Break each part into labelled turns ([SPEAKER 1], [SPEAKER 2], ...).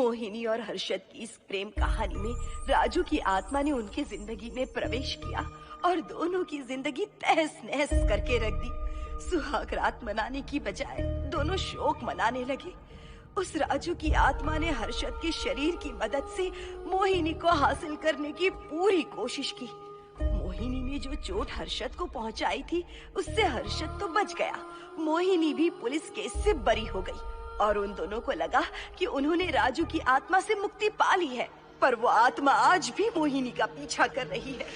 [SPEAKER 1] मोहिनी और हर्षद की इस प्रेम कहानी में राजू की आत्मा ने उनकी जिंदगी में प्रवेश किया और दोनों की जिंदगी तहस नहस करके रख दी। सुहाग रात मनाने की बजाय दोनों शोक मनाने लगे। उस राजू की आत्मा ने हर्षद के शरीर की मदद से मोहिनी को हासिल करने की पूरी कोशिश की। मोहिनी ने जो चोट हर्षद को पहुंचाई थी, उससे हर्षद तो बच गया, मोहिनी भी पुलिस केस से बरी हो गई और उन दोनों को लगा कि उन्होंने राजू की आत्मा से मुक्ति पा ली है, पर वो आत्मा आज भी मोहिनी का पीछा कर रही है।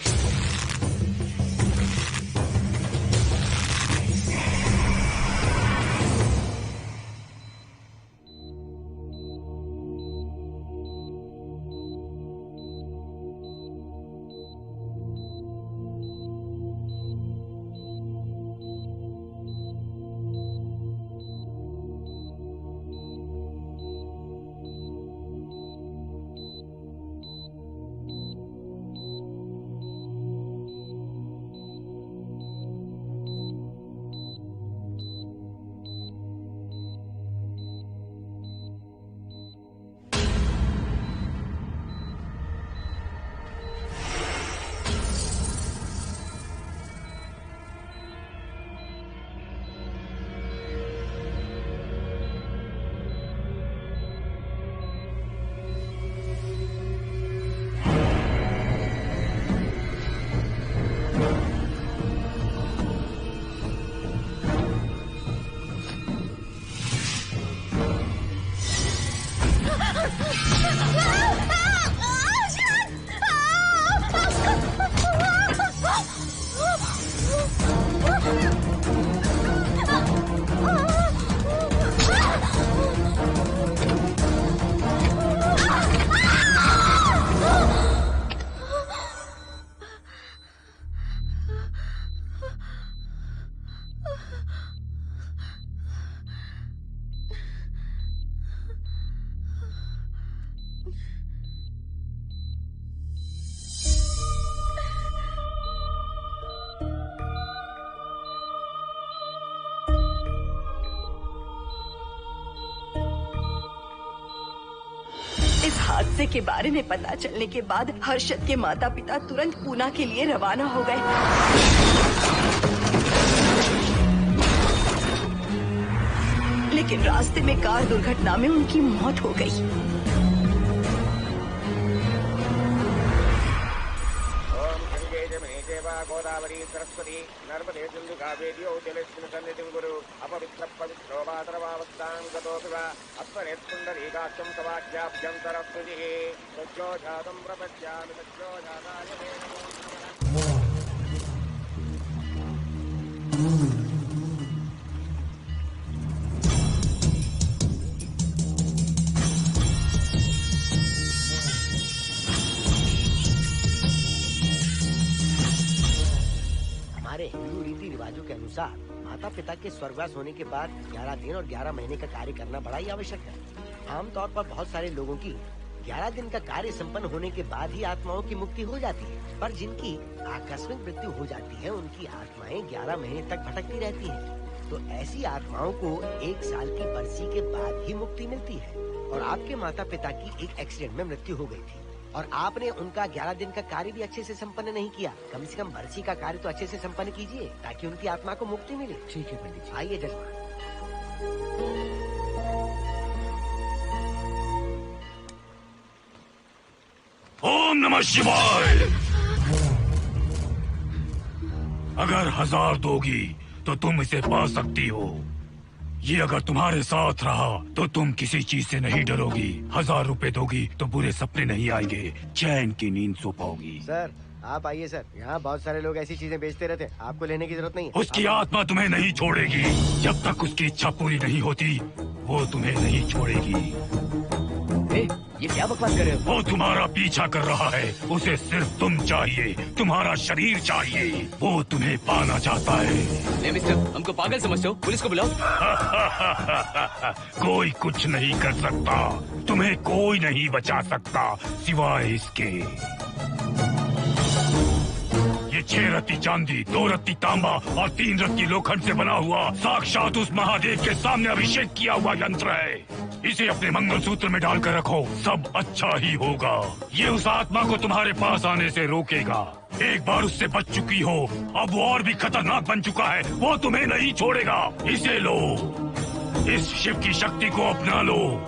[SPEAKER 1] इस हादसे के बारे में पता चलने के बाद हर्षद के माता पिता तुरंत पूना के लिए रवाना हो गए। लेकिन रास्ते में कार दुर्घटना में उनकी मौत हो गई।
[SPEAKER 2] गोदावरी सरस्वती नर्मदे सिंधु कावेरी जलेस्मिन् सन्निधिं कुरु अपवित्र पवित्रो वातरवावस्थां गतोऽपि वा अस्मरेत्सुन्दरीकाक्षं सवाख्याभ्यन्तरस्तुतिः सज्जो जातं प्रपश्यामि सज्जो जाताय मे नमो नमः।
[SPEAKER 3] हमारे हिंदू रीति रिवाजों के अनुसार माता पिता के स्वर्गवास होने के बाद 11 दिन और 11 महीने का कार्य करना बड़ा ही आवश्यक है। आमतौर पर बहुत सारे लोगों की 11 दिन का कार्य संपन्न होने के बाद ही आत्माओं की मुक्ति हो जाती है, पर जिनकी आकस्मिक मृत्यु हो जाती है उनकी आत्माएं 11 महीने तक भटकती रहती हैं। तो ऐसी आत्माओं को 1 साल की बरसी के बाद ही मुक्ति मिलती है। और आपके माता पिता की एक एक्सीडेंट में मृत्यु हो गई थी और आपने उनका 11 दिन का कार्य भी अच्छे से संपन्न नहीं किया। कम से कम बरसी का कार्य तो अच्छे से संपन्न कीजिए ताकि उनकी आत्मा को मुक्ति मिले।
[SPEAKER 4] ठीक है पंडित जी।
[SPEAKER 3] आइए जजमान।
[SPEAKER 5] ओम नमः शिवाय। अगर 1000 दोगी तो तुम इसे पा सकती हो। ये अगर तुम्हारे साथ रहा तो तुम किसी चीज से नहीं डरोगी। 1000 रुपए दोगी तो बुरे सपने नहीं आएंगे, चैन की नींद सो पाओगी।
[SPEAKER 3] सर आप आइए सर, यहाँ बहुत सारे लोग ऐसी चीजें बेचते रहते हैं, आपको लेने की जरूरत नहीं है।
[SPEAKER 5] उसकी आत्मा तुम्हें नहीं छोड़ेगी। जब तक उसकी इच्छा पूरी नहीं होती वो तुम्हें नहीं छोड़ेगी।
[SPEAKER 4] ये क्या बकवास कर रहे हो?
[SPEAKER 5] वो तुम्हारा पीछा कर रहा है, उसे सिर्फ तुम चाहिए, तुम्हारा शरीर चाहिए, वो तुम्हें पाना चाहता है।
[SPEAKER 4] मिस्टर, हमको पागल समझते हो? पुलिस को बुलाओ।
[SPEAKER 5] कोई कुछ नहीं कर सकता, तुम्हें कोई नहीं बचा सकता सिवाय इसके। ये 6 रत्ती चांदी, 2 रत्ती तांबा और 3 रत्ती लोखंड से बना हुआ साक्षात उस महादेव के सामने अभिषेक किया हुआ यंत्र है। इसे अपने मंगलसूत्र में डालकर रखो, सब अच्छा ही होगा। ये उस आत्मा को तुम्हारे पास आने से रोकेगा। एक बार उससे बच चुकी हो, अब वो और भी खतरनाक बन चुका है, वो तुम्हें नहीं छोड़ेगा। इसे लो, इस शिव की शक्ति को अपना लो,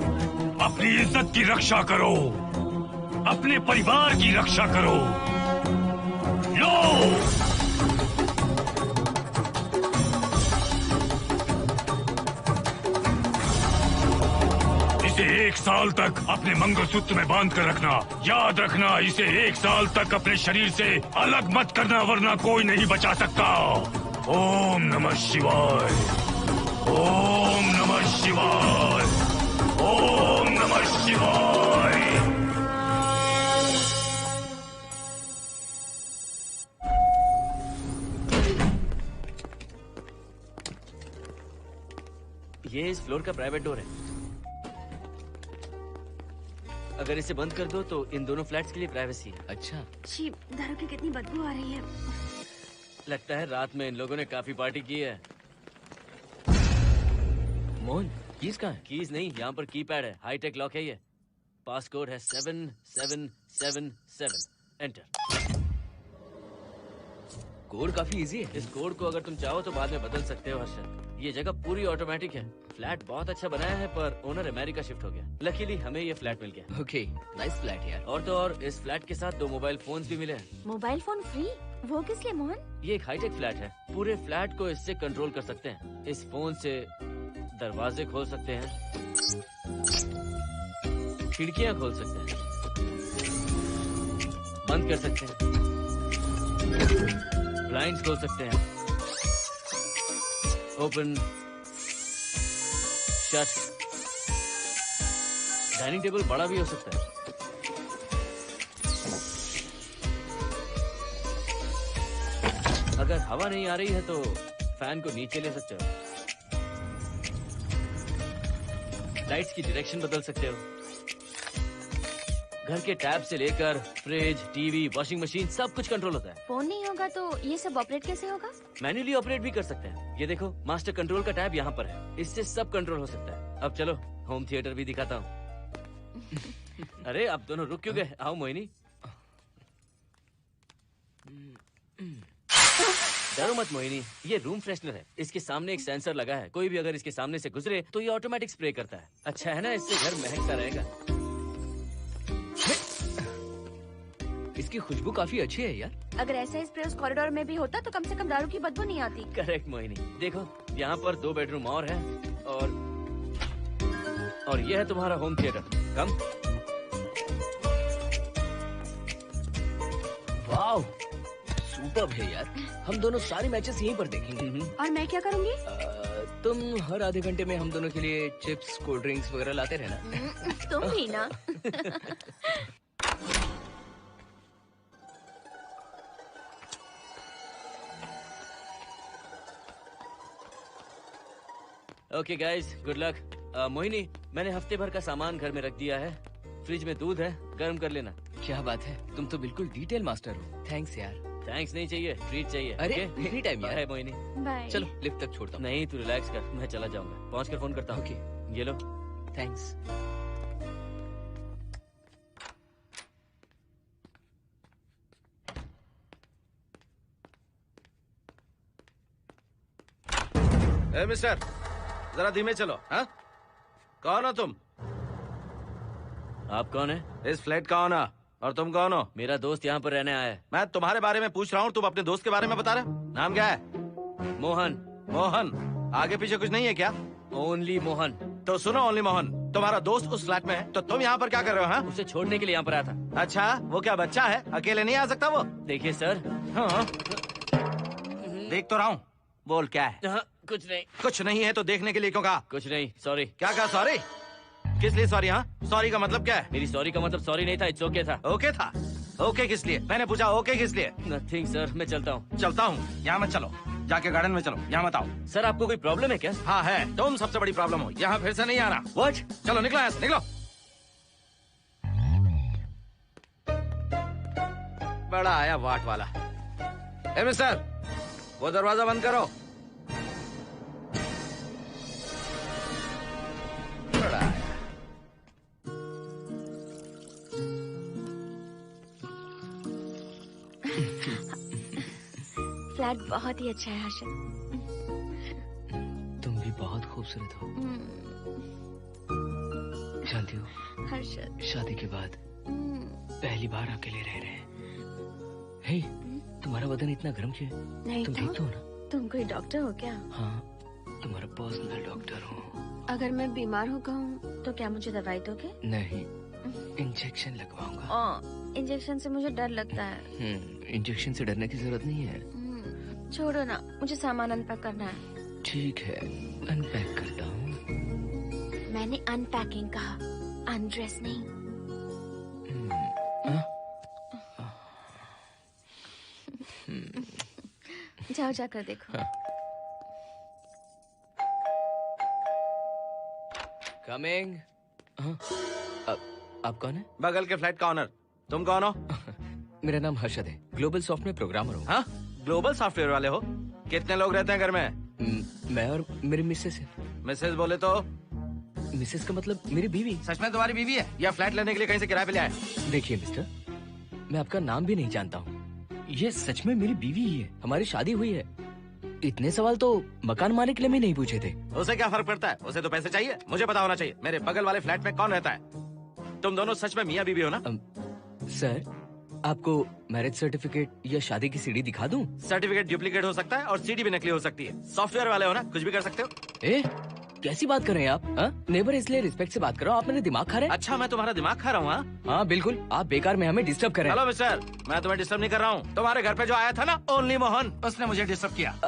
[SPEAKER 5] अपनी इज्जत की रक्षा करो, अपने परिवार की रक्षा करो। लो, इसे 1 साल तक अपने मंगलसूत्र में बांध कर रखना। याद रखना, इसे 1 साल तक अपने शरीर से अलग मत करना, वरना कोई नहीं बचा सकता। ओम नमः शिवाय, ओम नमः शिवाय, ओम नमः शिवाय।
[SPEAKER 4] ये इस फ्लोर का प्राइवेट डोर है। अगर इसे बंद कर दो तो इन दोनों फ्लैट्स के लिए प्राइवेसी है।
[SPEAKER 6] अच्छा,
[SPEAKER 1] छी, दारू की कितनी बदबू आ रही है।
[SPEAKER 4] लगता है रात में इन लोगों ने काफी पार्टी की है।
[SPEAKER 6] मोहन कीज कहाँ है?
[SPEAKER 4] कीज नहीं, यहाँ पर कीपैड है, हाईटेक लॉक है ये। पास कोड है 7777। एंटर।
[SPEAKER 6] कोड काफी इजी है।
[SPEAKER 4] इस कोड को अगर तुम चाहो तो बाद में बदल सकते हो हर्षद। ये जगह पूरी ऑटोमेटिक है। फ्लैट बहुत अच्छा बनाया है, पर ओनर अमेरिका शिफ्ट हो गया। लकीली हमें ये फ्लैट मिल गया।
[SPEAKER 6] ओके, नाइस फ्लैट यार।
[SPEAKER 4] और तो और इस फ्लैट के साथ 2 मोबाइल फोन्स भी मिले हैं।
[SPEAKER 1] Mobile phone free? वो किस लिए मोहन?
[SPEAKER 4] ये एक हाईटेक फ्लैट है, पूरे फ्लैट को इससे कंट्रोल कर सकते हैं। इस फोन से दरवाजे खोल सकते हैं, खिड़कियां खोल सकते हैं, बंद कर सकते हैं, ब्लाइंड्स खोल सकते हैं, ओपन, शट। डाइनिंग टेबल बड़ा भी हो सकता है। अगर हवा नहीं आ रही है तो फैन को नीचे ले सकते हो। लाइट्स की डायरेक्शन बदल सकते हो। घर के टैब से लेकर फ्रिज, टीवी, वॉशिंग मशीन सब कुछ कंट्रोल होता है।
[SPEAKER 1] फोन नहीं होगा तो ये सब ऑपरेट कैसे होगा?
[SPEAKER 4] मैन्युअली ऑपरेट भी कर सकते हैं। ये देखो, मास्टर कंट्रोल का टैब यहाँ पर है, इससे सब कंट्रोल हो सकता है। अब चलो होम थिएटर भी दिखाता हूँ। अरे आप दोनों रुक क्यों गए? आओ मोहिनी। डरो मत मोहिनी, ये रूम फ्रेशनर है। इसके सामने एक सेंसर लगा है, कोई भी अगर इसके सामने से गुजरे तो ये ऑटोमेटिक स्प्रे करता है। अच्छा है ना, इससे घर महकता रहेगा।
[SPEAKER 6] इसकी खुशबू काफी अच्छी है यार।
[SPEAKER 1] अगर ऐसा स्प्रे उस कॉरिडोर में भी होता तो कम से कम दारू की बदबू नहीं आती।
[SPEAKER 4] करेक्ट मोहिनी। देखो यहाँ पर 2 बेडरूम और है, और ये है तुम्हारा होम थिएटर। कम।
[SPEAKER 6] वाओ, सुपर्ब है यार। हम दोनों सारे मैचेस यहीं पर देखेंगे।
[SPEAKER 1] और मैं क्या करूँगी?
[SPEAKER 6] तुम हर आधे घंटे में हम दोनों के लिए चिप्स, कोल्ड ड्रिंक्स वगैरह लाते रहना।
[SPEAKER 1] तुम भी ना।
[SPEAKER 4] Okay guys, good luck. Mohini, मैंने हफ्ते भर का सामान घर में रख दिया है। फ्रिज में दूध है, गर्म कर लेना।
[SPEAKER 6] क्या बात है, तुम तो बिल्कुल डिटेल मास्टर हो। थैंक्स यार।
[SPEAKER 4] थैंक्स नहीं चाहिए, ट्रीट चाहिए।
[SPEAKER 6] अरे
[SPEAKER 4] okay?
[SPEAKER 6] एनी टाइम यार।
[SPEAKER 4] बाय मोहिनी।
[SPEAKER 1] बाय।
[SPEAKER 6] चलो लिफ्ट तक छोड़ता हूँ।
[SPEAKER 4] नहीं, तू रिलैक्स कर, मैं चला जाऊंगा। पहुंच कर फोन करता हूँ।
[SPEAKER 6] ओके,
[SPEAKER 4] ये लो।
[SPEAKER 6] थैंक्स।
[SPEAKER 7] ए मिस्टर, जरा धीमे चलो। हाँ, कौन हो तुम?
[SPEAKER 4] आप कौन है?
[SPEAKER 7] इस फ्लैट का ओनर। और तुम कौन हो?
[SPEAKER 4] मेरा दोस्त यहाँ पर रहने आया है।
[SPEAKER 7] मैं तुम्हारे बारे में पूछ रहा हूँ, तुम अपने दोस्त के बारे में बता रहे हो। नाम क्या है?
[SPEAKER 4] मोहन।
[SPEAKER 7] मोहन? आगे पीछे कुछ नहीं है क्या?
[SPEAKER 4] ओनली मोहन।
[SPEAKER 7] तो सुनो ओनली मोहन, तुम्हारा दोस्त उस फ्लैट में है, तो तुम यहाँ पर क्या कर रहे हो? हाँ?
[SPEAKER 4] उसे छोड़ने के लिए यहाँ पर आया था।
[SPEAKER 7] अच्छा, वो क्या बच्चा है? अकेले नहीं आ सकता वो?
[SPEAKER 4] देखिए सर।
[SPEAKER 7] हाँ, देख तो रहा हूँ। बोल क्या है?
[SPEAKER 4] हाँ, कुछ नहीं।
[SPEAKER 7] कुछ नहीं है तो देखने के लिए क्यों कहा?
[SPEAKER 4] कुछ नहीं, सॉरी।
[SPEAKER 7] क्या कहा? सॉरी? किस लिए सॉरी? हाँ, सॉरी का मतलब क्या है?
[SPEAKER 4] मेरी सॉरी का मतलब सॉरी नहीं था, इट्स ओके था।
[SPEAKER 7] ओके था? ओके किस लिए? मैंने पूछा ओके किस लिए?
[SPEAKER 4] नथिंग सर, मैं चलता हूँ।
[SPEAKER 7] चलता हूँ? यहाँ मत चलो, जाके गार्डन में चलो। यहाँ मत आओ।
[SPEAKER 4] सर आपको कोई प्रॉब्लम है क्या?
[SPEAKER 7] हाँ है, तुम सबसे बड़ी प्रॉब्लम हो। यहाँ फिर से नहीं आना।
[SPEAKER 4] व्हाट?
[SPEAKER 7] चलो निकलो यहाँ से, निकलो। बड़ा आया वाट वाला। ए मिस्टर, वो दरवाजा बंद करो। बड़ा आया।
[SPEAKER 8] बहुत ही अच्छा है हर्षद।
[SPEAKER 6] तुम भी बहुत खूबसूरत हो। जानती हो,
[SPEAKER 8] हर्षद,
[SPEAKER 6] शादी के बाद पहली बार अकेले रह रहे हैं। हे, तुम्हारा बदन इतना गर्म क्यों है?
[SPEAKER 8] नहीं
[SPEAKER 6] तुम
[SPEAKER 8] तो?
[SPEAKER 6] ठीक तो हो ना?
[SPEAKER 8] तुम कोई डॉक्टर हो क्या?
[SPEAKER 6] हाँ, तुम्हारा पर्सनल डॉक्टर हूँ।
[SPEAKER 8] अगर मैं बीमार हो गई तो क्या मुझे दवाई दोगे?
[SPEAKER 6] नहीं, इंजेक्शन लगवाऊंगा।
[SPEAKER 8] इंजेक्शन से मुझे डर लगता है।
[SPEAKER 6] इंजेक्शन से डरने की जरूरत नहीं है।
[SPEAKER 8] छोड़ो ना, मुझे सामान अनपैक करना है।
[SPEAKER 6] ठीक है, अनपैक करता हूँ।
[SPEAKER 8] मैंने अनपैकिंग कहा, अनड्रेस नहीं। जाओ जाकर देखो।
[SPEAKER 6] कमिंग। आप कौन है?
[SPEAKER 7] बगल के फ्लैट का ऑनर। तुम कौन हो?
[SPEAKER 6] मेरा नाम हर्षद है, ग्लोबल सॉफ्ट में प्रोग्रामर हूँ।
[SPEAKER 7] हाँ, ग्लोबल सॉफ्टवेयर वाले हो? कितने लोग रहते हैं घर में?
[SPEAKER 6] मैं और मेरी मिसेस है।
[SPEAKER 7] मिसेस बोले तो?
[SPEAKER 6] मिसेस का मतलब मेरी बीवी।
[SPEAKER 7] सच में तुम्हारी बीवी है या फ्लैट लेने के लिए कहीं से किराए पे ले आए?
[SPEAKER 6] देखिए मिस्टर, मैं आपका नाम भी नहीं जानता हूँ। ये सच में मेरी बीवी ही है, हमारी शादी हुई है। इतने सवाल तो मकान मालिक ने भी नहीं पूछे थे।
[SPEAKER 7] उसे क्या फर्क पड़ता है? उसे तो पैसे चाहिए, मुझे पता होना चाहिए। मेरे बगल वाले फ्लैट में कौन रहता है? तुम दोनों सच में मियाँ बीवी हो ना?
[SPEAKER 6] सर, आपको मैरिज सर्टिफिकेट या शादी की सीडी दिखा दूं?
[SPEAKER 7] सर्टिफिकेट डुप्लीकेट हो सकता है और सीडी भी नकली हो सकती है। सॉफ्टवेयर वाले हो ना, कुछ भी कर सकते हो।
[SPEAKER 6] ए, कैसी बात कर रहे हैं आप? नेबर, इसलिए रिस्पेक्ट से बात करो। आप मेरे दिमाग खा रहे हैं?
[SPEAKER 7] अच्छा, मैं तुम्हारा दिमाग खा रहा हूँ?
[SPEAKER 6] हाँ बिल्कुल, आप बेकार में हमें डिस्टर्ब कर रहे हैं।
[SPEAKER 7] हेलो मिस्टर, मैं तुम्हें डिस्टर्ब नहीं कर रहा हूँ। तुम्हारे घर पे जो आया था ना, ओनली मोहन, उसने मुझे डिस्टर्ब किया।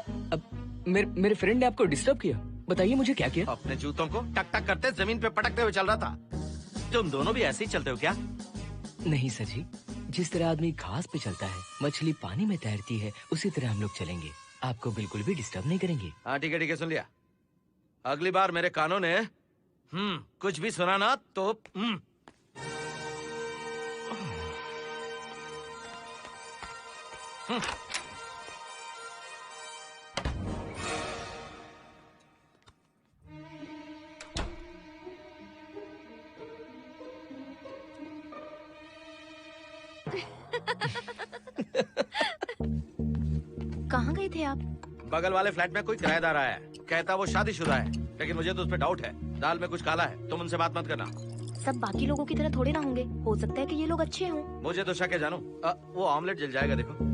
[SPEAKER 6] मेरे फ्रेंड ने आपको डिस्टर्ब किया? बताइए मुझे क्या किया?
[SPEAKER 7] अपने जूतों को टक टक करते जमीन पे पटकते हुए चल रहा था। तुम दोनों भी ऐसे ही चलते हो क्या?
[SPEAKER 6] नहीं सर जी, जिस तरह आदमी घास पे चलता है, मछली पानी में तैरती है, उसी तरह हम लोग चलेंगे। आपको बिल्कुल भी डिस्टर्ब नहीं करेंगे।
[SPEAKER 7] हाँ ठीक है, सुन लिया। अगली बार मेरे कानों ने कुछ भी सुना ना तो
[SPEAKER 8] कहाँ गए थे आप?
[SPEAKER 7] बगल वाले फ्लैट में कोई किराएदार आया है, कहता वो शादीशुदा है, लेकिन मुझे तो उस पर डाउट है। दाल में कुछ काला है, तुम उनसे बात मत करना।
[SPEAKER 8] सब बाकी लोगों की तरह थोड़े ना होंगे, हो सकता है कि ये लोग अच्छे हों।
[SPEAKER 7] मुझे तो शक है जानू। वो ऑमलेट जल जाएगा, देखो।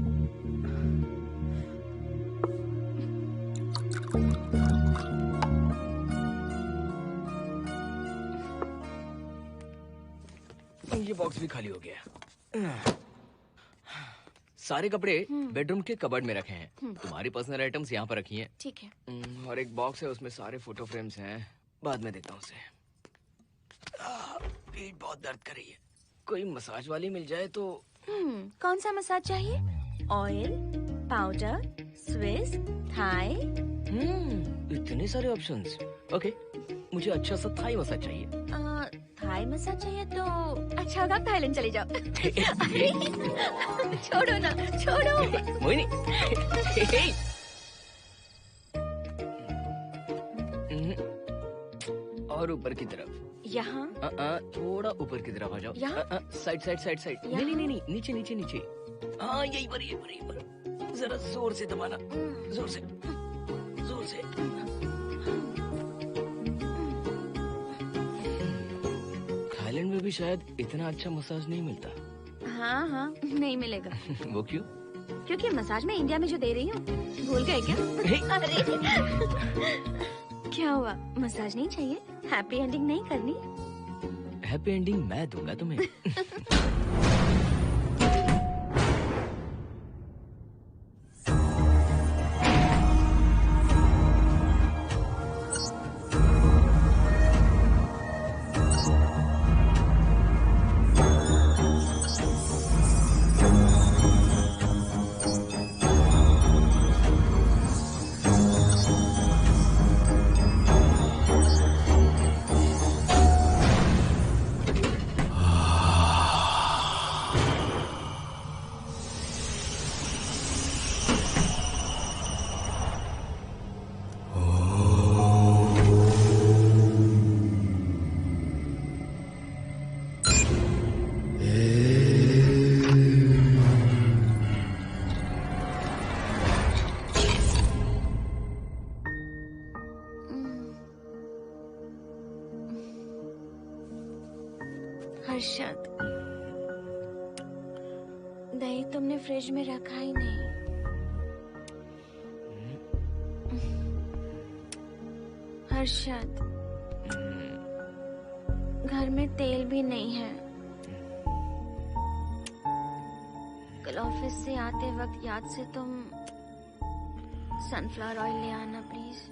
[SPEAKER 6] ये बॉक्स भी खाली हो गया। सारे कपड़े बेडरूम के कबर्ड में रखे हैं। तुम्हारी पर्सनल आइटम्स यहाँ पर रखी हैं।
[SPEAKER 8] ठीक है।
[SPEAKER 6] और एक बॉक्स है, उसमें सारे फोटो फ्रेम्स हैं। बाद में देता हूँ उसे। पीठ बहुत दर्द कर रही है, कोई मसाज वाली मिल जाए तो।
[SPEAKER 8] कौन सा मसाज चाहिए? Oil, powder, Swiss, Thai?
[SPEAKER 6] इतने सारे ऑप्शंस। ओके, मुझे अच्छा सा थाई मसाज चाहिए।
[SPEAKER 8] थाई मसाज चाहिए तो अच्छा होगा थाईलैंड चले जाओ। छोड़ो ना, छोड़ो।
[SPEAKER 6] मोहिनी। और ऊपर की तरफ।
[SPEAKER 8] यहाँ?
[SPEAKER 6] थोड़ा ऊपर की तरफ आ जाओ।
[SPEAKER 8] यहाँ?
[SPEAKER 6] Side side side side. नहीं नहीं नहीं, नीचे नीचे नीचे। हाँ यही पर, यही पर, यही पर। जरा जोर से दबाना, जोर से, जोर से। थाईलैंड में भी शायद इतना अच्छा मसाज नहीं मिलता।
[SPEAKER 8] हाँ हाँ, नहीं मिलेगा।
[SPEAKER 6] वो क्यों?
[SPEAKER 8] क्योंकि मसाज में इंडिया में जो दे रही हूँ, भूल गए क्या? अरे क्या हुआ, मसाज नहीं चाहिए? हैप्पी एंडिंग नहीं करनी?
[SPEAKER 6] हैप्पी एंडिंग मैं दूंगा तुम्हें।
[SPEAKER 8] हर्षद, दही तुमने फ्रिज में रखा ही नहीं। हर्षद, घर में तेल भी नहीं है। कल ऑफिस से आते वक्त याद से तुम सनफ्लावर ऑयल ले आना प्लीज।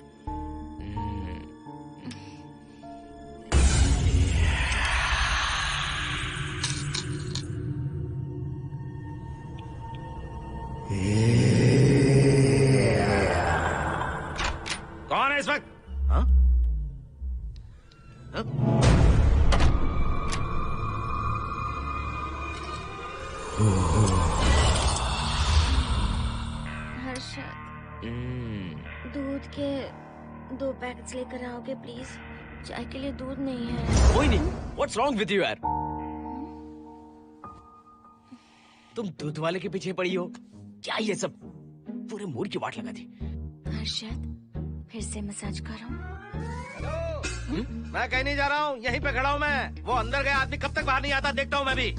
[SPEAKER 7] कौन है इस वक्त? हाँ? हाँ?
[SPEAKER 8] हर्षद, दूध के 2 पैकेट्स लेकर आओगे प्लीज? चाय के लिए दूध नहीं है।
[SPEAKER 6] कोई नहीं। What's wrong with you यार? तुम दूध वाले के पीछे पड़ी हो? क्या ये सब? पूरे मूड की वाट लगा दी।
[SPEAKER 8] हर्षद, फिर से मसाज करो।
[SPEAKER 7] मैं कहीं नहीं जा रहा हूँ, यहीं पे खड़ा हूँ मैं। वो अंदर गया आदमी कब तक बाहर नहीं आता, देखता हूँ मैं भी।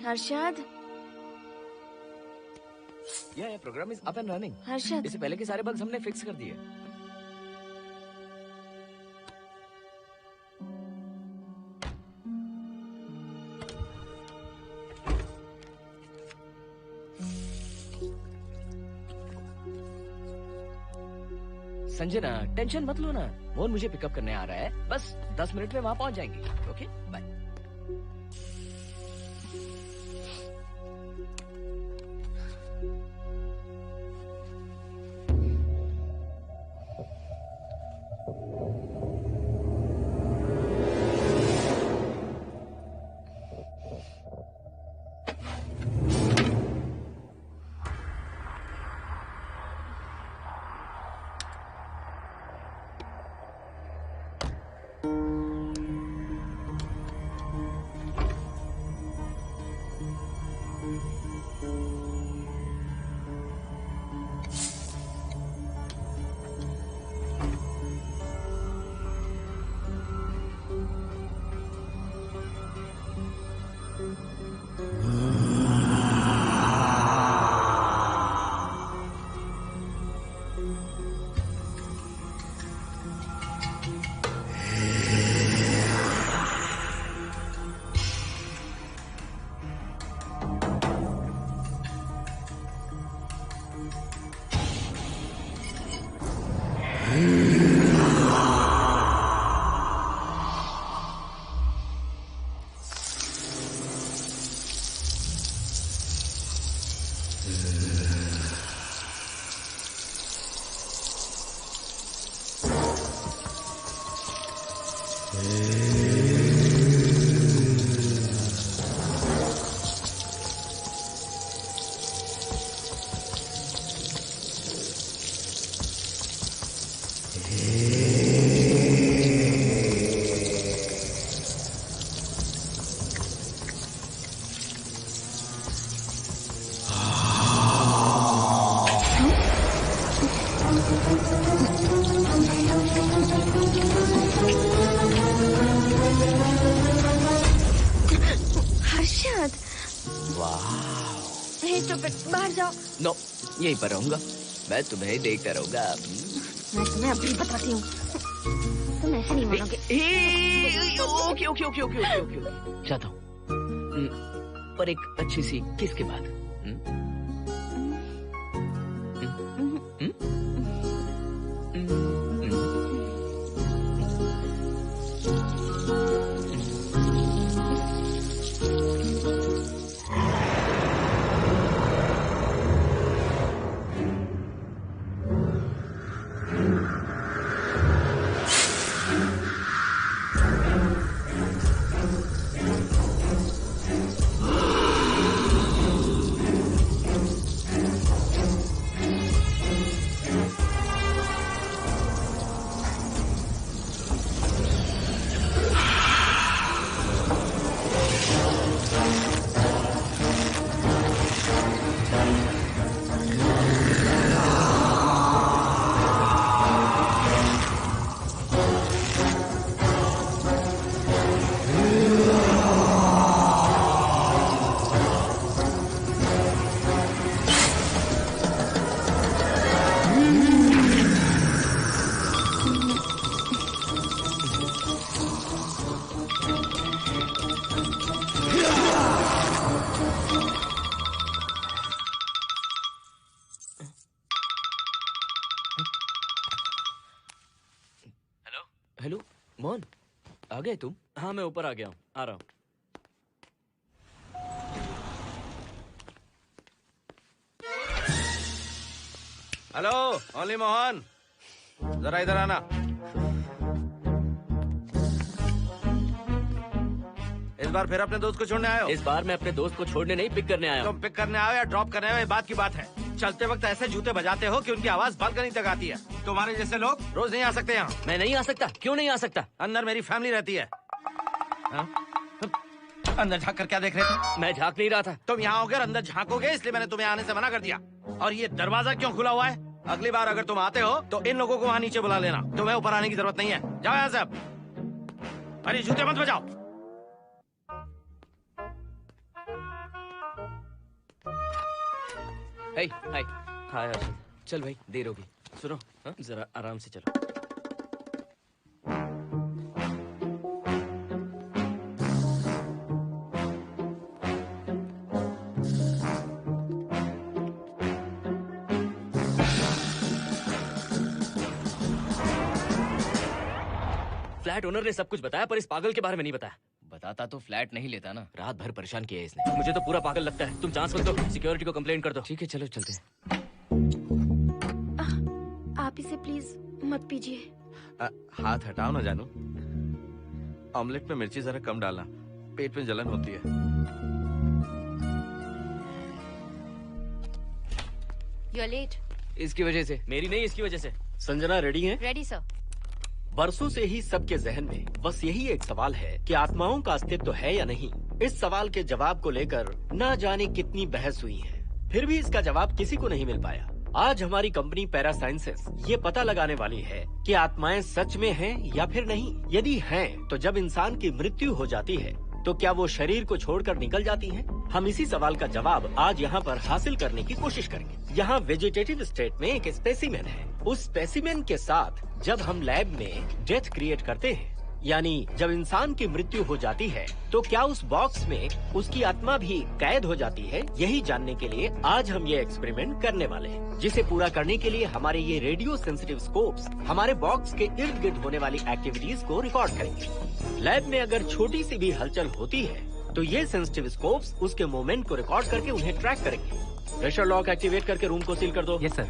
[SPEAKER 8] हर्षद,
[SPEAKER 6] ये program is up and running.
[SPEAKER 8] Harshad,
[SPEAKER 6] इससे पहले के सारे बग्स हमने फिक्स कर दिए। संजना, टेंशन मत लो ना। मोहन मुझे पिकअप करने आ रहा है, बस 10 मिनट में वहां पहुंच जाएंगे। Okay, bye.
[SPEAKER 8] बाहर जाओ।
[SPEAKER 6] नो, यहीं पर रहूंगा। मैं तुम्हें देखता रहूंगा।
[SPEAKER 8] मैं तुम्हें अभी बताती हूँ, तुम ऐसे नहीं मानोगे।
[SPEAKER 6] Okay okay okay okay okay okay, चाहता हूँ, पर एक अच्छी सी किस के बाद। हेलो मोहन, आ गए तुम?
[SPEAKER 4] हाँ, मैं ऊपर आ गया हूँ, आ रहा हूँ।
[SPEAKER 7] हेलो, ओनली मोहन, जरा इधर आना। इस बार फिर अपने दोस्त को छोड़ने आए हो?
[SPEAKER 4] इस बार मैं अपने दोस्त को छोड़ने नहीं, पिक करने आया हूँ।
[SPEAKER 7] तुम पिक करने आए हो या ड्रॉप करने आए हो, ये बात की बात है। चलते वक्त ऐसे जूते बजाते हो कि उनकी आवाज बालकनी तक आती है। तुम्हारे जैसे लोग रोज नहीं आ सकते यहाँ।
[SPEAKER 4] मैं नहीं आ सकता। क्यों नहीं आ सकता?
[SPEAKER 7] अंदर मेरी फैमिली रहती है। अंदर झाँक कर क्या देख रहे थे?
[SPEAKER 4] मैं झाँक नहीं रहा था।
[SPEAKER 7] तुम यहाँ होकर अंदर झाँकोगे, इसलिए मैंने तुम्हें आने से मना कर दिया। और ये दरवाजा क्यों खुला हुआ है? अगली बार अगर तुम आते हो तो इन लोगों को वहाँ नीचे बुला लेना। तुम्हें ऊपर आने की जरूरत नहीं है। जाओ यहाँ से अब। अरे जूते मत बजाओ।
[SPEAKER 6] हाय हाय।
[SPEAKER 4] हाय हर्षद।
[SPEAKER 6] चल भाई, देर होगी।
[SPEAKER 4] सुनो,
[SPEAKER 6] हाँ?
[SPEAKER 4] जरा आराम से चलो। फ्लैट ओनर ने सब कुछ बताया, पर इस पागल के बारे में नहीं बताया।
[SPEAKER 6] बताता तो फ्लैट नहीं लेता ना। रात भर परेशान किया है इसने।
[SPEAKER 4] मुझे तो पूरा पागल लगता है। तुम चांस मत दो, सिक्योरिटी को कंप्लेंट कर दो।
[SPEAKER 6] ठीक है, चलो चलते हैं।
[SPEAKER 8] आप इसे प्लीज मत पीजिए।
[SPEAKER 7] हाथ हटाओ ना जानू। ऑमलेट में मिर्ची जरा कम डालना, पेट में जलन होती है।
[SPEAKER 8] You are late.
[SPEAKER 6] इसकी वजह से।
[SPEAKER 4] मेरी नहीं, इसकी वजह से।
[SPEAKER 9] संजना रेडी है?
[SPEAKER 8] Ready sir.
[SPEAKER 9] बरसों से ही सबके जहन में बस यही एक सवाल है कि आत्माओं का अस्तित्व है या नहीं। इस सवाल के जवाब को लेकर ना जाने कितनी बहस हुई है, फिर भी इसका जवाब किसी को नहीं मिल पाया। आज हमारी कंपनी पैरा साइंसेस ये पता लगाने वाली है कि आत्माएं सच में हैं या फिर नहीं। यदि हैं, तो जब इंसान की मृत्यु हो जाती है तो क्या वो शरीर को छोड़कर निकल जाती हैं? हम इसी सवाल का जवाब आज यहाँ पर हासिल करने की कोशिश करेंगे। यहाँ वेजिटेटिव स्टेट में एक स्पेसिमेन है। उस स्पेसिमेन के साथ जब हम लैब में डेथ क्रिएट करते हैं, यानी जब इंसान की मृत्यु हो जाती है, तो क्या उस बॉक्स में उसकी आत्मा भी कैद हो जाती है? यही जानने के लिए आज हम ये एक्सपेरिमेंट करने वाले हैं, जिसे पूरा करने के लिए हमारे ये रेडियो सेंसिटिव स्कोप्स हमारे बॉक्स के इर्द गिर्द होने वाली एक्टिविटीज को रिकॉर्ड करेंगे। लैब में अगर छोटी सी भी हलचल होती है तो ये सेंसिटिव स्कोप्स उसके मूवमेंट को रिकॉर्ड करके उन्हें ट्रैक करेंगे। प्रेशर लॉक एक्टिवेट करके रूम को सील कर दो।
[SPEAKER 6] Yes sir.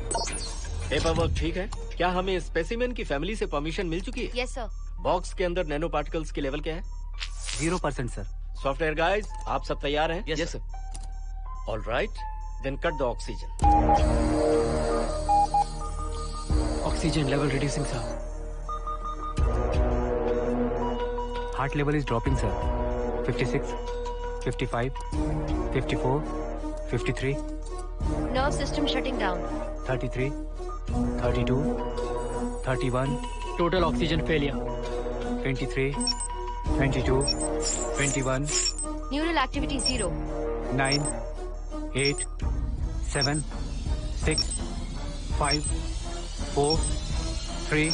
[SPEAKER 9] पेपर वर्क ठीक है? क्या हमें स्पेसिमेन की फैमिली से परमिशन मिल चुकी है?
[SPEAKER 8] Yes sir.
[SPEAKER 9] बॉक्स के अंदर नैनो पार्टिकल्स की लेवल क्या है?
[SPEAKER 6] 0% सर।
[SPEAKER 9] सॉफ्टवेयर गाइस, आप सब तैयार हैं?
[SPEAKER 6] Yes sir.
[SPEAKER 9] All right, then cut the oxygen.
[SPEAKER 6] Oxygen level reducing sir. Heart level is dropping sir. 56, 55, 54, 53,
[SPEAKER 8] nerve system shutting down.
[SPEAKER 6] 33, 32, 31. Total oxygen failure. 23, 22, 21,
[SPEAKER 8] neural activity 0।
[SPEAKER 6] 9, 8, 7, 6, 5, 4, 3,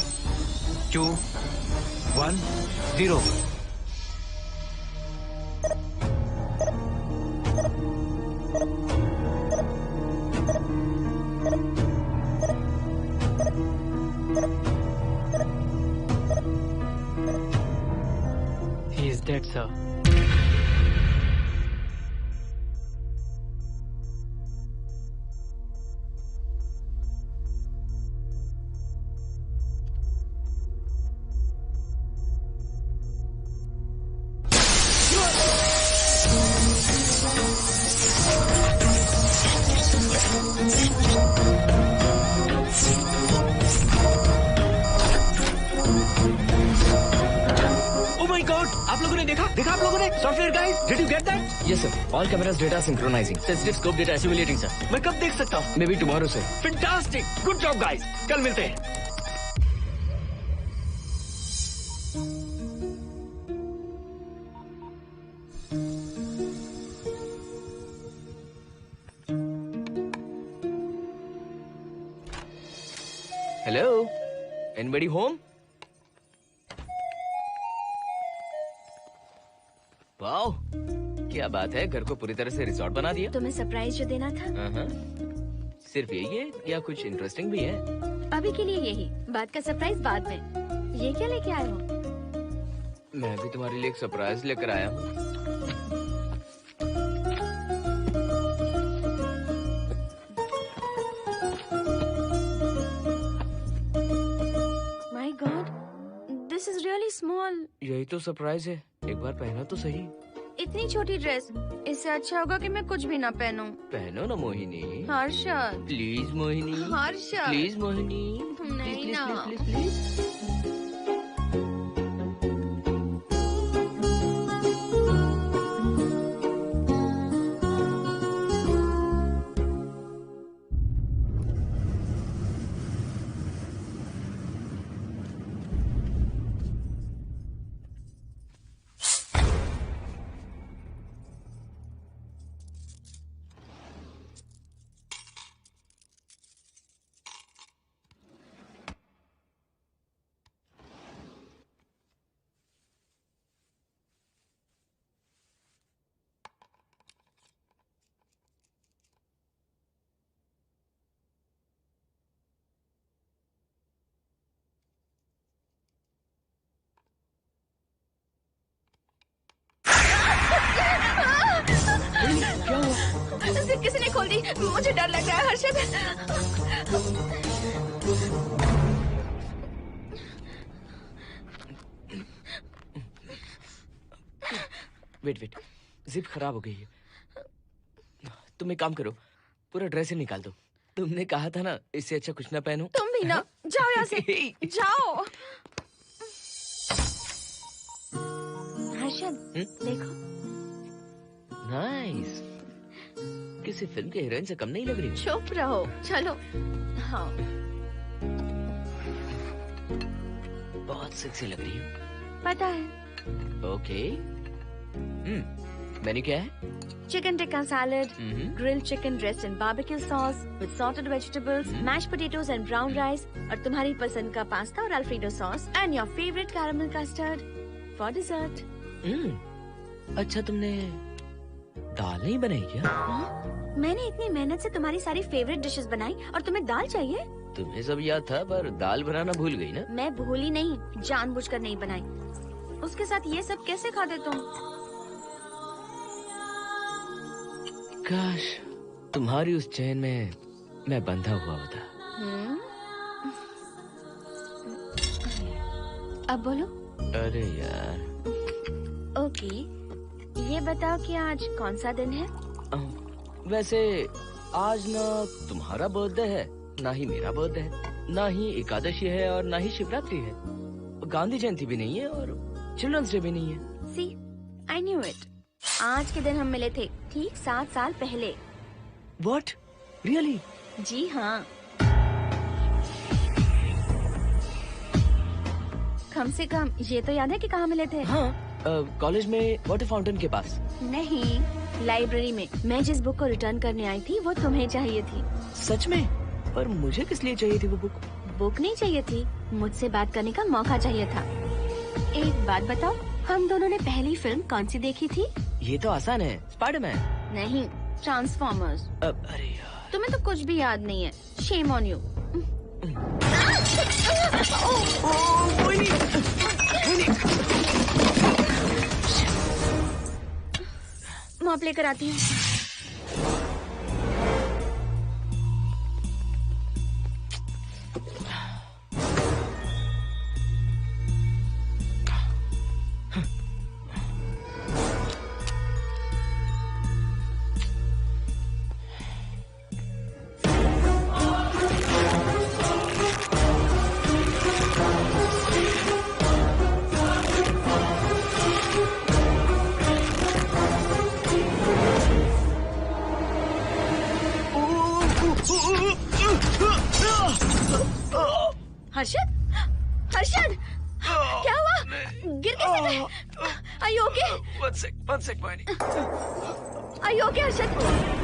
[SPEAKER 6] 2, 1, 0. He is dead, sir.
[SPEAKER 9] आप लोगों ने देखा आप लोगों ने? Software guys, did you get that?
[SPEAKER 6] Yes, sir. All cameras data synchronizing.
[SPEAKER 4] Sensitive scope data simulating sir.
[SPEAKER 9] मैं कब देख सकता हूँ?
[SPEAKER 6] Maybe tomorrow, sir.
[SPEAKER 9] Fantastic, good job guys, कल मिलते हैं।
[SPEAKER 6] Hello? Anybody home? वाओ, क्या बात है, घर को पूरी तरह से रिसोर्ट बना दिया।
[SPEAKER 8] तुम्हें सरप्राइज जो देना था।
[SPEAKER 6] सिर्फ यही है या कुछ इंटरेस्टिंग भी है?
[SPEAKER 8] अभी के लिए यही, बाद का सरप्राइज बाद में। ये क्या लेके आए हो?
[SPEAKER 6] मैं भी तुम्हारे लिए एक सरप्राइज लेकर आया हूँ।
[SPEAKER 8] My God, this is really small.
[SPEAKER 6] यही तो सरप्राइज है, एक बार पहना तो सही।
[SPEAKER 8] इतनी छोटी ड्रेस, इससे अच्छा होगा कि मैं कुछ भी ना पहनूं।
[SPEAKER 6] पहनो ना मोहिनी।
[SPEAKER 8] हर्षद,
[SPEAKER 6] प्लीज मोहिनी।
[SPEAKER 8] हर्षद,
[SPEAKER 6] प्लीज मोहिनी।
[SPEAKER 8] नहीं
[SPEAKER 6] प्लीज
[SPEAKER 8] ना।
[SPEAKER 6] Please please please.
[SPEAKER 8] जिप किसी ने खोल दी, मुझे डर लग रहा है हर्षद।
[SPEAKER 6] वेट, जिप खराब हो गई है। तुम एक काम करो, पूरा ड्रेस ही निकाल दो। तुमने कहा था ना इससे अच्छा कुछ ना पहनो।
[SPEAKER 8] तुम भी ना, जाओ यहाँ से, जाओ। हर्षद, देखो।
[SPEAKER 6] नाइस। किसी फिल्म के हीरोइन से कम नहीं लग रही।
[SPEAKER 8] चुप रहो, चलो। हाँ,
[SPEAKER 6] बहुत सेक्सी लग रही हो।
[SPEAKER 8] पता है।
[SPEAKER 6] ओके। मेन्यू क्या है?
[SPEAKER 8] Chicken tikka salad, grilled chicken dressed in barbecue sauce with salted vegetables, mashed potatoes and brown rice, और तुम्हारी पसंद का पास्ता और alfredo sauce, and your favorite caramel custard for dessert.
[SPEAKER 6] अच्छा, तुमने दाल नहीं बनाई क्या?
[SPEAKER 8] मैंने इतनी मेहनत से तुम्हारी सारी फेवरेट डिशेस बनाई और तुम्हें दाल चाहिए?
[SPEAKER 6] तुम्हें सब याद था पर दाल बनाना भूल गई ना?
[SPEAKER 8] मैं भूली नहीं, जानबूझकर नहीं बनाई। उसके साथ ये सब कैसे खाते तुम?
[SPEAKER 6] काश तुम्हारी उस चैन में मैं बंधा हुआ होता।
[SPEAKER 8] अब बोलो।
[SPEAKER 6] अरे यार।
[SPEAKER 8] ओके, ये बताओ कि आज कौन सा दिन है?
[SPEAKER 6] वैसे आज ना तुम्हारा बर्थडे है, ना ही मेरा बर्थडे है, ना ही एकादशी है और ना ही शिवरात्रि है, गांधी जयंती भी नहीं है और चिल्ड्रंस डे भी नहीं है।
[SPEAKER 8] सी, आई न्यू इट। आज के दिन हम मिले थे, ठीक 7 साल पहले।
[SPEAKER 6] What? Really?
[SPEAKER 8] जी हाँ। कम से कम ये तो याद है कि कहाँ मिले थे?
[SPEAKER 6] हाँ, कॉलेज में वाटर फाउंटेन के पास।
[SPEAKER 8] नहीं, लाइब्रेरी में। मैं जिस बुक को रिटर्न करने आई थी वो तुम्हें चाहिए थी।
[SPEAKER 6] सच में? पर मुझे किस लिए चाहिए थी वो बुक?
[SPEAKER 8] बुक नहीं चाहिए थी, मुझसे बात करने का मौका चाहिए था। एक बात बताओ, हम दोनों ने पहली फिल्म कौन सी देखी थी?
[SPEAKER 6] ये तो आसान है, स्पाइडरमैन।
[SPEAKER 8] नहीं, ट्रांसफॉर्मर्स।
[SPEAKER 6] अरे यार,
[SPEAKER 8] तुम्हें तो कुछ भी याद नहीं है। Shame on you. मॉप लेकर आती हूँ। हर्षद, हर्षद, क्या हुआ? गिर कैसे गए? Are you okay?
[SPEAKER 6] One sec, Moini.
[SPEAKER 8] Are you okay, Harshad?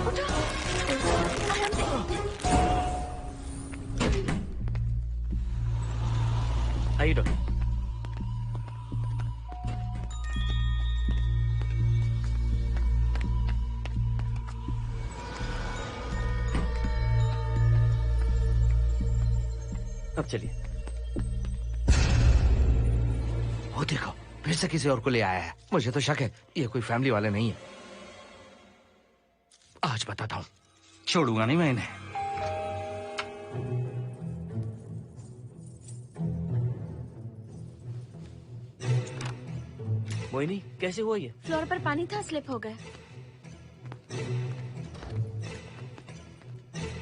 [SPEAKER 8] उठो। आराम से।
[SPEAKER 6] आइए डॉक्टर। अब चलिए।
[SPEAKER 7] वो देखो, फिर से किसी और को ले आया है। मुझे तो शक है ये कोई फैमिली वाले नहीं है। आज बताता हूँ, छोड़ूंगा नहीं मैं इन्हें।
[SPEAKER 4] मोहिनी, कैसे हुआ ये?
[SPEAKER 8] फ्लोर पर पानी था, स्लिप हो गए।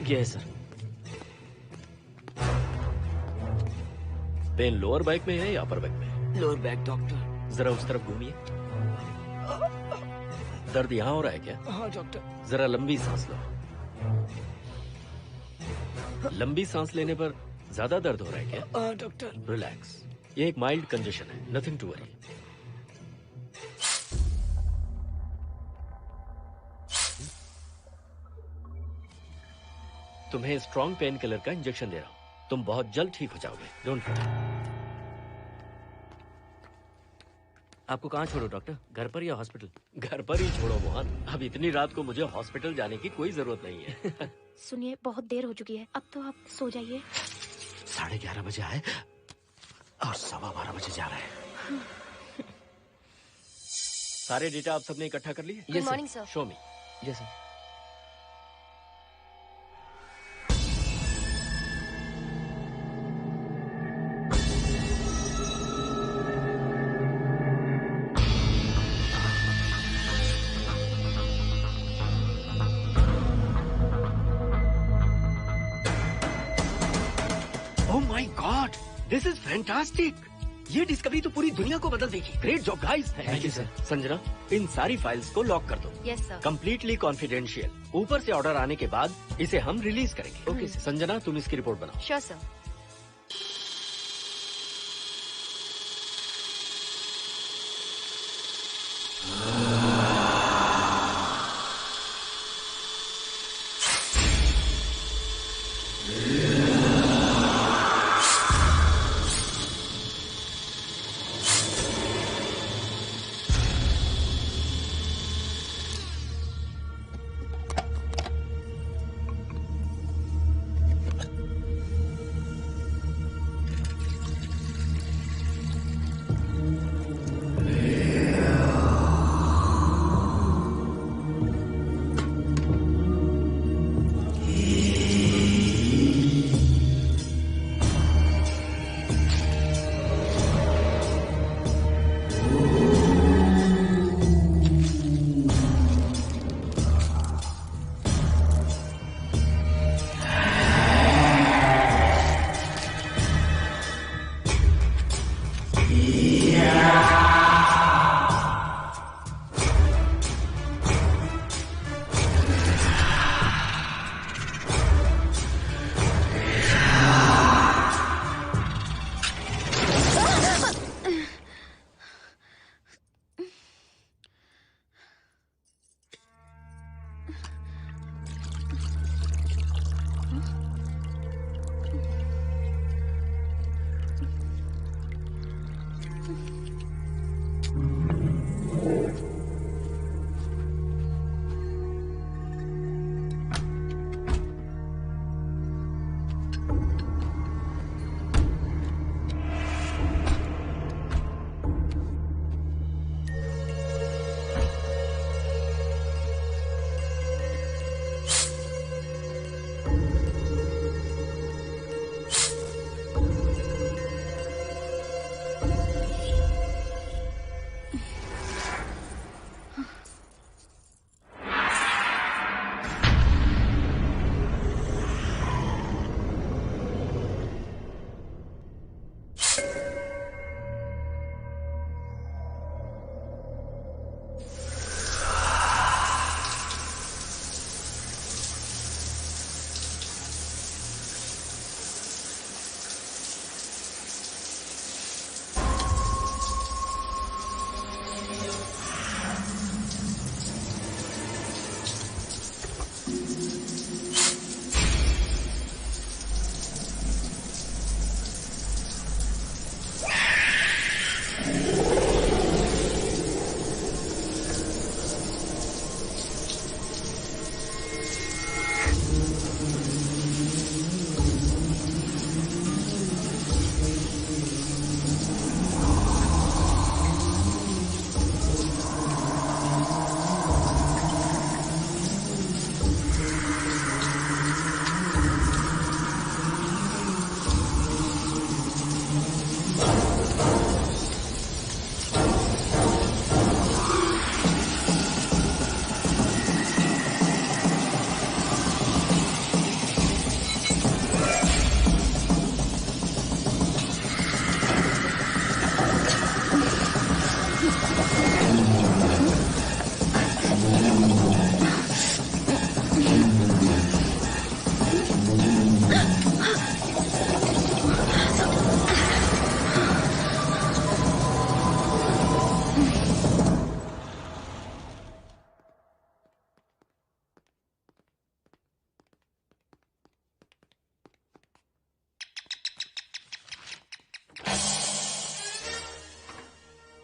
[SPEAKER 4] ये है सर।
[SPEAKER 9] पेन लोअर बैक में है या अपर बैक में?
[SPEAKER 6] Lower back doctor.
[SPEAKER 9] जरा उस तरफ घूमिए। दर्द यहाँ हो रहा है क्या?
[SPEAKER 6] हाँ डॉक्टर।
[SPEAKER 9] जरा लंबी सांस लो। लंबी सांस लेने पर ज्यादा दर्द हो रहा है क्या?
[SPEAKER 6] हाँ डॉक्टर।
[SPEAKER 9] रिलैक्स, ये एक माइल्ड कंजेशन है, नथिंग टू वरी। तुम्हें स्ट्रॉन्ग पेन किलर का इंजेक्शन दे रहा हूं, तुम बहुत जल्द ठीक हो जाओगे, डोंट वरी।
[SPEAKER 4] आपको कहाँ छोड़ो डॉक्टर, घर पर या हॉस्पिटल?
[SPEAKER 9] घर पर ही छोड़ो मोहन, अब इतनी रात को मुझे हॉस्पिटल जाने की कोई जरूरत नहीं है।
[SPEAKER 8] सुनिए, बहुत देर हो चुकी है, अब तो आप सो जाइए।
[SPEAKER 7] 11:30 बजे आए और 12:15 बजे जा रहे हैं।
[SPEAKER 9] सारे डेटा आप सबने इकट्ठा कर लिए?
[SPEAKER 8] Good morning sir.
[SPEAKER 9] Show me.
[SPEAKER 6] Yes sir.
[SPEAKER 9] This is fantastic. ये डिस्कवरी तो पूरी दुनिया को बदल देगी। Great job guys.
[SPEAKER 6] Thank you sir.
[SPEAKER 9] Sanjana, इन सारी फाइल्स को लॉक कर दो।
[SPEAKER 8] Yes sir.
[SPEAKER 9] Completely confidential. ऊपर से ऑर्डर आने के बाद इसे हम रिलीज करेंगे।
[SPEAKER 6] Okay sir.
[SPEAKER 9] संजना, तुम इसकी रिपोर्ट बनाओ।
[SPEAKER 8] Sure sir.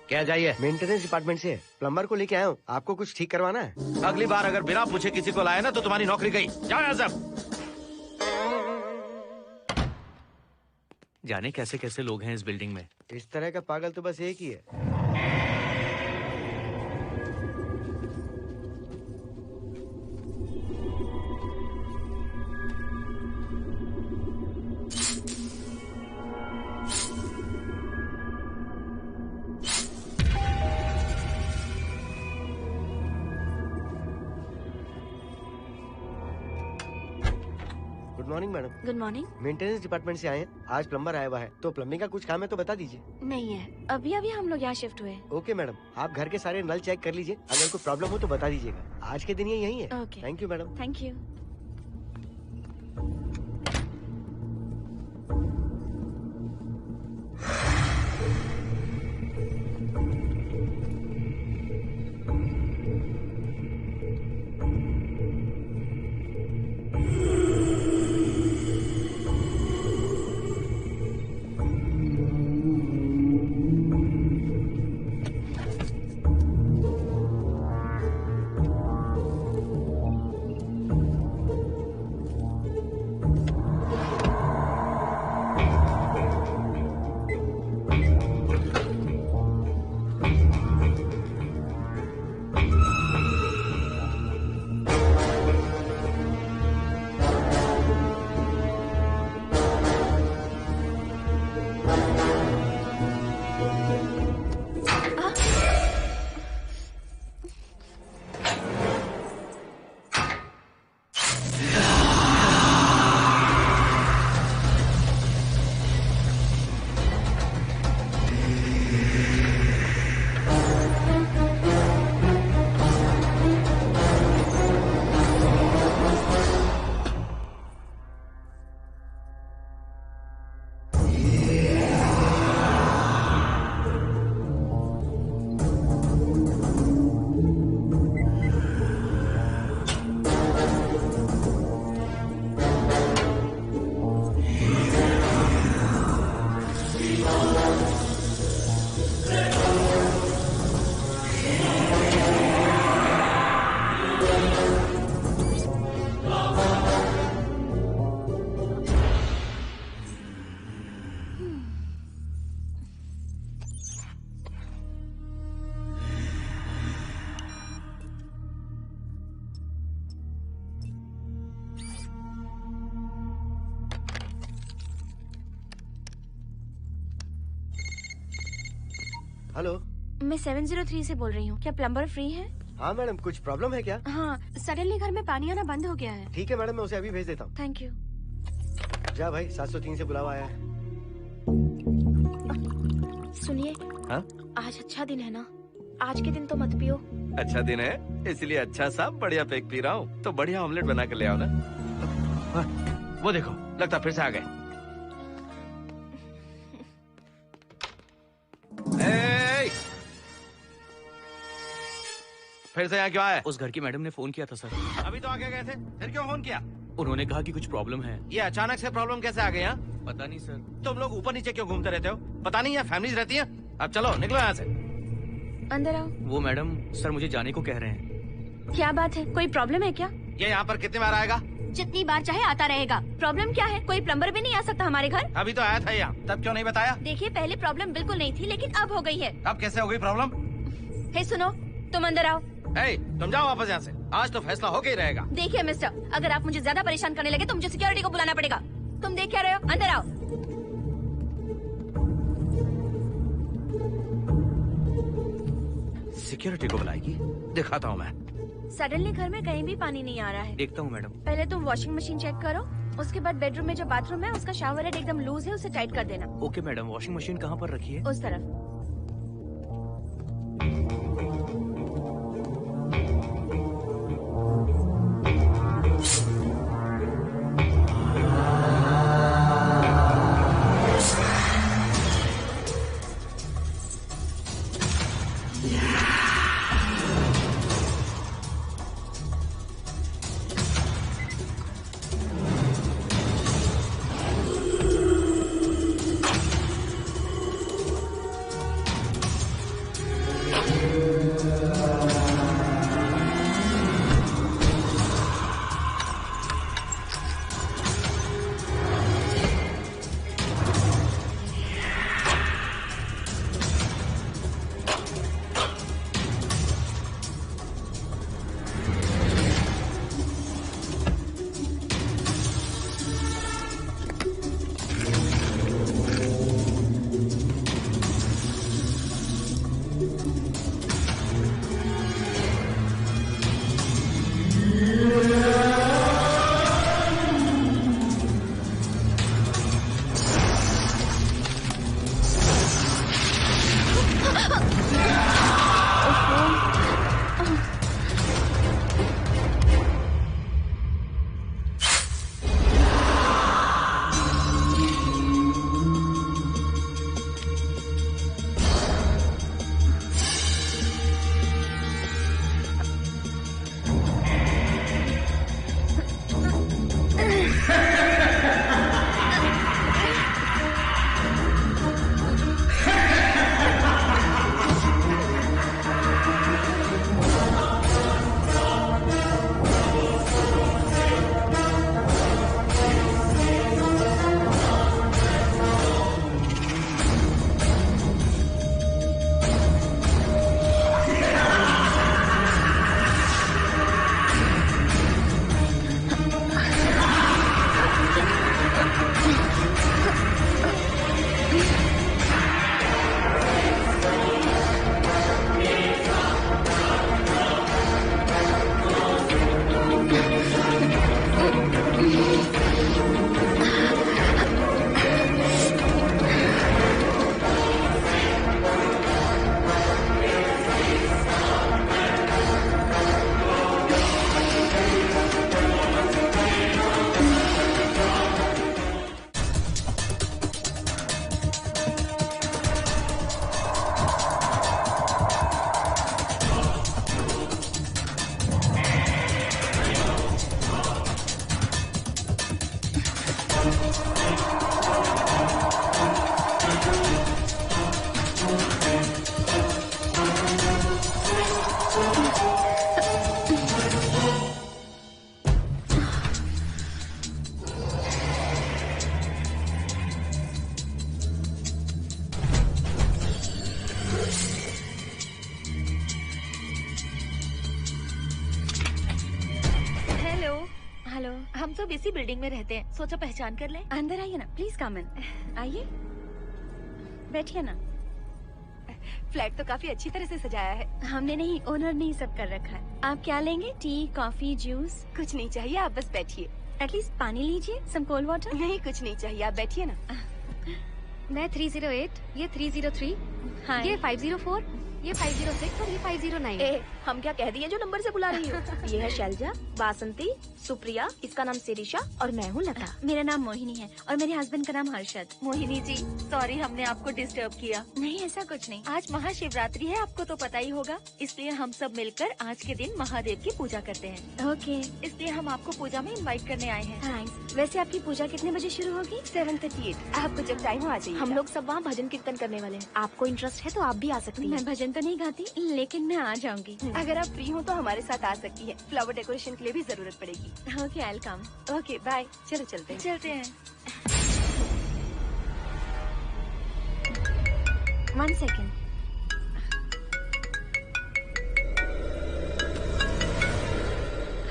[SPEAKER 3] क्या चाहिए? मेंटेनेंस डिपार्टमेंट से प्लम्बर को लेके आया हूँ। आपको कुछ ठीक करवाना है?
[SPEAKER 7] अगली बार अगर बिना पूछे किसी को लाए ना तो तुम्हारी नौकरी गई। जाओ यहाँ सब।
[SPEAKER 4] जाने कैसे कैसे लोग हैं इस बिल्डिंग में।
[SPEAKER 3] इस तरह का पागल तो बस एक ही है। Good morning madam.
[SPEAKER 8] Good morning.
[SPEAKER 3] Maintenance department से आए हैं। आज प्लम्बर आया हुआ है, तो प्लम्बिंग का कुछ काम है तो बता दीजिए।
[SPEAKER 8] नहीं है, अभी अभी हम लोग यहाँ शिफ्ट हुए।
[SPEAKER 3] ओके मैडम, आप घर के सारे नल चेक कर लीजिए, अगर कोई प्रॉब्लम हो तो बता दीजिएगा। आज के दिन ये यही है।
[SPEAKER 8] Okay.
[SPEAKER 3] Thank you madam.
[SPEAKER 8] Thank you.
[SPEAKER 3] Hello,
[SPEAKER 8] मैं 703 से बोल रही हूँ। क्या प्लम्बर फ्री है?
[SPEAKER 3] हाँ मैडम, कुछ प्रॉब्लम है क्या?
[SPEAKER 8] हाँ, सडनली घर में पानी आना बंद हो गया है।
[SPEAKER 3] ठीक है मैडम, मैं उसे अभी भेज देता हूँ।
[SPEAKER 8] Thank you.
[SPEAKER 3] जा भाई, 703 से बुलावा आया है।
[SPEAKER 8] सुनिए,
[SPEAKER 7] हाँ?
[SPEAKER 8] आज अच्छा दिन है ना, आज के दिन तो मत पियो।
[SPEAKER 7] अच्छा दिन है, इसलिए अच्छा सा बढ़िया पैक पी रहा हूँ, तो बढ़िया ऑमलेट बना कर ले आओ ना। वो देखो, लगता फिर से आ गए। फिर से यहाँ क्यों आए?
[SPEAKER 4] उस घर की मैडम ने फोन किया था सर।
[SPEAKER 7] अभी तो आगे गए थे, फिर क्यों फोन किया?
[SPEAKER 4] उन्होंने कहा कि कुछ प्रॉब्लम है।
[SPEAKER 7] ये अचानक से प्रॉब्लम कैसे आ गई यहाँ?
[SPEAKER 4] पता नहीं सर।
[SPEAKER 7] तुम लोग ऊपर नीचे क्यों घूमते रहते हो? पता नहीं यहाँ फैमिलीज रहती हैं? अब चलो निकलो यहाँ से।
[SPEAKER 8] अंदर आओ।
[SPEAKER 4] वो मैडम सर मुझे जाने को कह रहे हैं।
[SPEAKER 8] क्या बात है, कोई प्रॉब्लम है क्या?
[SPEAKER 7] ये यहाँ पर कितनी बार आएगा?
[SPEAKER 8] जितनी बार चाहे आता रहेगा। प्रॉब्लम क्या है? कोई प्लम्बर भी नहीं आ सकता हमारे घर?
[SPEAKER 7] अभी तो आया था यहाँ, तब क्यों नहीं बताया?
[SPEAKER 8] देखिए, पहले प्रॉब्लम बिल्कुल नहीं थी, लेकिन अब हो गई है।
[SPEAKER 7] अब कैसे हो गई प्रॉब्लम?
[SPEAKER 8] हे सुनो, तुम अंदर आओ।
[SPEAKER 7] तुम जाओ वापस यहाँ से, आज तो फैसला होके ही रहेगा।
[SPEAKER 8] देखिए मिस्टर, अगर आप मुझे ज्यादा परेशान करने लगे तो मुझे सिक्योरिटी को बुलाना पड़ेगा। तुम देख क्या रहे हो? अंदर आओ।
[SPEAKER 7] सिक्योरिटी को बुलाएगी? दिखाता हूँ मैं।
[SPEAKER 8] सडनली घर में कहीं भी पानी नहीं आ रहा है।
[SPEAKER 4] देखता हूँ मैडम।
[SPEAKER 8] पहले तुम वॉशिंग मशीन चेक करो, उसके बाद बेडरूम में जो बाथरूम है उसका शावर हेड एकदम लूज है, उसे टाइट कर देना।
[SPEAKER 4] ओके मैडम, वॉशिंग मशीन कहाँ पर रखी है?
[SPEAKER 8] उस तरफ। हेलो, हम सब इसी बिल्डिंग में रहते हैं, सोचा पहचान कर ले।
[SPEAKER 1] अंदर आइए ना, प्लीज कम इन। आइए, बैठिए ना। फ्लैट तो काफी अच्छी तरह से सजाया है।
[SPEAKER 8] हमने नहीं, ओनर ने ही सब कर रखा है। आप क्या लेंगे? T, coffee, juice?
[SPEAKER 1] कुछ नहीं चाहिए, आप बस बैठिए।
[SPEAKER 8] एटलीस्ट पानी लीजिए, सम कोल्ड वाटर।
[SPEAKER 1] नहीं, कुछ नहीं चाहिए, आप बैठिए ना।
[SPEAKER 10] मैं 308, ये 303,
[SPEAKER 8] हाँ,
[SPEAKER 10] ये 504, ये 506 और ये 509।
[SPEAKER 8] हम क्या कह दिए जो नंबर से बुला रही हो? ये है शैलजा, बासंती, सुप्रिया, इसका नाम शिरीषा और मैं हूँ लता। मेरा नाम मोहिनी है और मेरे हस्बैंड का नाम हर्षद।
[SPEAKER 1] मोहिनी जी, सॉरी हमने आपको डिस्टर्ब किया।
[SPEAKER 8] नहीं, ऐसा कुछ नहीं।
[SPEAKER 1] आज महाशिवरात्रि है, आपको तो पता ही होगा, इसलिए हम सब मिलकर आज के दिन महादेव की पूजा करते हैं।
[SPEAKER 8] ओके,
[SPEAKER 1] इसलिए हम आपको पूजा में इनवाइट करने आए हैं।
[SPEAKER 8] थैंक्स। वैसे आपकी पूजा कितने बजे शुरू होगी?
[SPEAKER 1] 7:38। आपको जब टाइम हो आ जाइए।
[SPEAKER 8] हम लोग सब वहाँ भजन कीर्तन करने वाले हैं। आपको इंटरेस्ट है तो आप भी आ सकती हैं। मैं भजन तो नहीं गाती, लेकिन मैं आ जाऊंगी।
[SPEAKER 1] अगर आप फ्री हो तो हमारे साथ आ सकती है। फ्लावर डेकोरेशन के लिए भी जरूरत पड़ेगी।
[SPEAKER 8] Okay, I will come.
[SPEAKER 1] Okay, bye. चलो चलते हैं।
[SPEAKER 8] चलते हैं। 1 सेकेंड।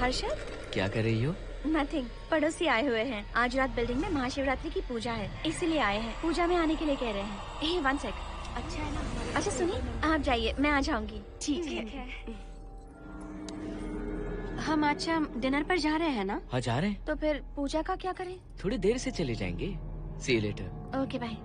[SPEAKER 8] हर्षद,
[SPEAKER 6] क्या कर रही हो?
[SPEAKER 8] नथिंग। पड़ोसी आए हुए हैं। आज रात बिल्डिंग में महाशिवरात्रि की पूजा है, इसीलिए आए हैं। पूजा में आने के लिए कह रहे हैं। 1 सेकेंड।
[SPEAKER 1] अच्छा है ना?
[SPEAKER 8] अच्छा सुनिए, आप जाइए, मैं आ जाऊंगी।
[SPEAKER 1] ठीक है।
[SPEAKER 8] हम अच्छा डिनर पर जा रहे हैं ना?
[SPEAKER 6] हाँ, जा रहे हैं।
[SPEAKER 8] तो फिर पूजा का क्या करें?
[SPEAKER 6] थोड़ी देर से चले जाएंगे। See you later.
[SPEAKER 8] Okay, bye.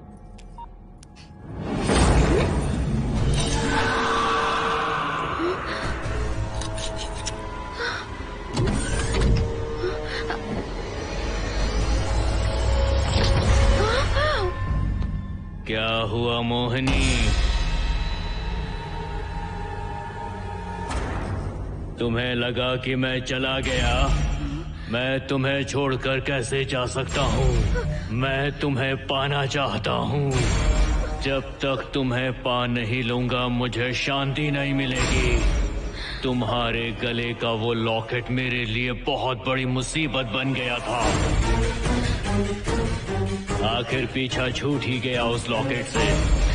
[SPEAKER 5] क्या हुआ मोहिनी? तुम्हें लगा कि मैं चला गया? मैं तुम्हें छोड़कर कैसे जा सकता हूँ? मैं तुम्हें पाना चाहता हूँ। जब तक तुम्हें पा नहीं लूंगा मुझे शांति नहीं मिलेगी। तुम्हारे गले का वो लॉकेट मेरे लिए बहुत बड़ी मुसीबत बन गया था। आखिर पीछा छूट ही गया उस लॉकेट से।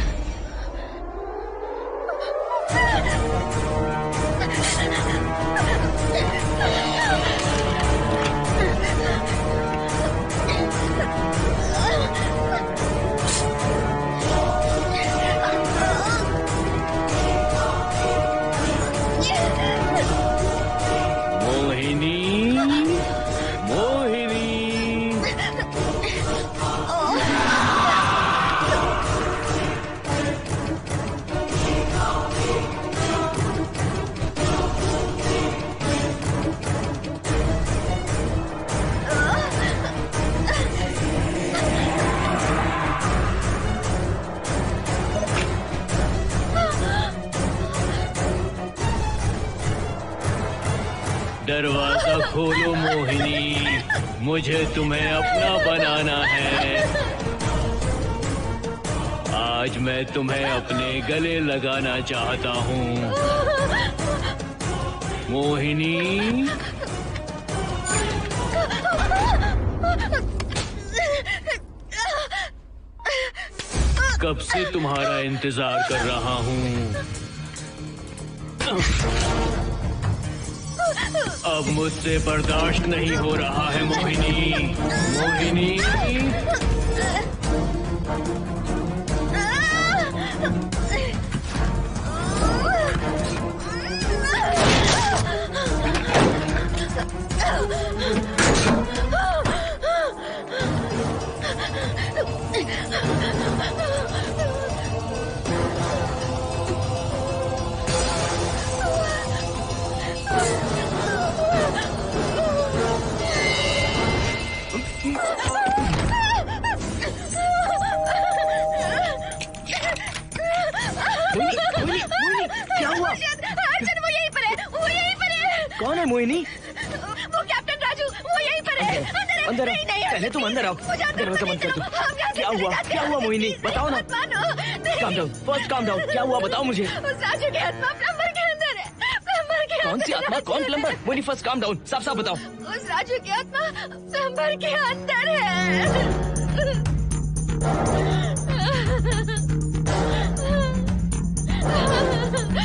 [SPEAKER 5] दरवाजा खोलो मोहिनी, मुझे तुम्हें अपना बनाना है। आज मैं तुम्हें अपने गले लगाना चाहता हूँ मोहिनी। कब से तुम्हारा इंतजार कर रहा हूँ। अब मुझसे बर्दाश्त नहीं हो रहा है मोहिनी। मोहिनी
[SPEAKER 6] कौन है मोहिनी?
[SPEAKER 1] वो कैप्टन राजू, वो यहीं पर है।
[SPEAKER 6] अंदर आओ। पहले तुम अंदर आओ। दरवाजा बंद कर दो। क्या हुआ? क्या हुआ मोहिनी? बताओ ना। Calm down, first calm down. क्या हुआ बताओ मुझे।
[SPEAKER 1] उस राजू की आत्मा प्लम्बर के अंदर है।
[SPEAKER 6] कौन सी आत्मा, कौन plumber? Mohini first calm down, साफ साफ बताओ।
[SPEAKER 8] उस राजू की आत्मा प्लम्बर के अंदर है।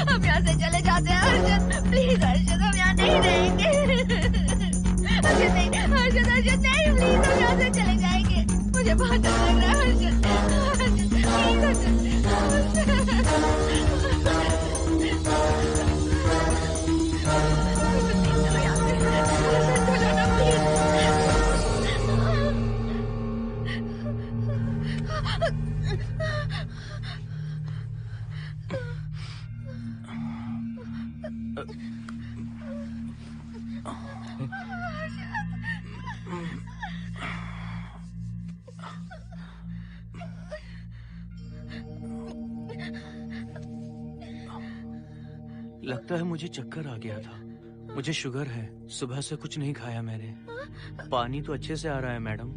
[SPEAKER 8] हम यहाँ से चले जाते हैं अर्जुन, प्लीज अर्जुन, हम यहाँ नहीं रहेंगे। अर्जुन नहीं, अर्जुन अर्जुन नहीं, प्लीज हम यहाँ से चले जाएंगे। मुझे बहुत डर लग रहा है अर्जुन, अर्जुन प्लीज अर्जुन।
[SPEAKER 11] लगता है मुझे चक्कर आ गया था। मुझे शुगर है, सुबह से कुछ नहीं खाया मैंने। पानी तो अच्छे से आ रहा है मैडम।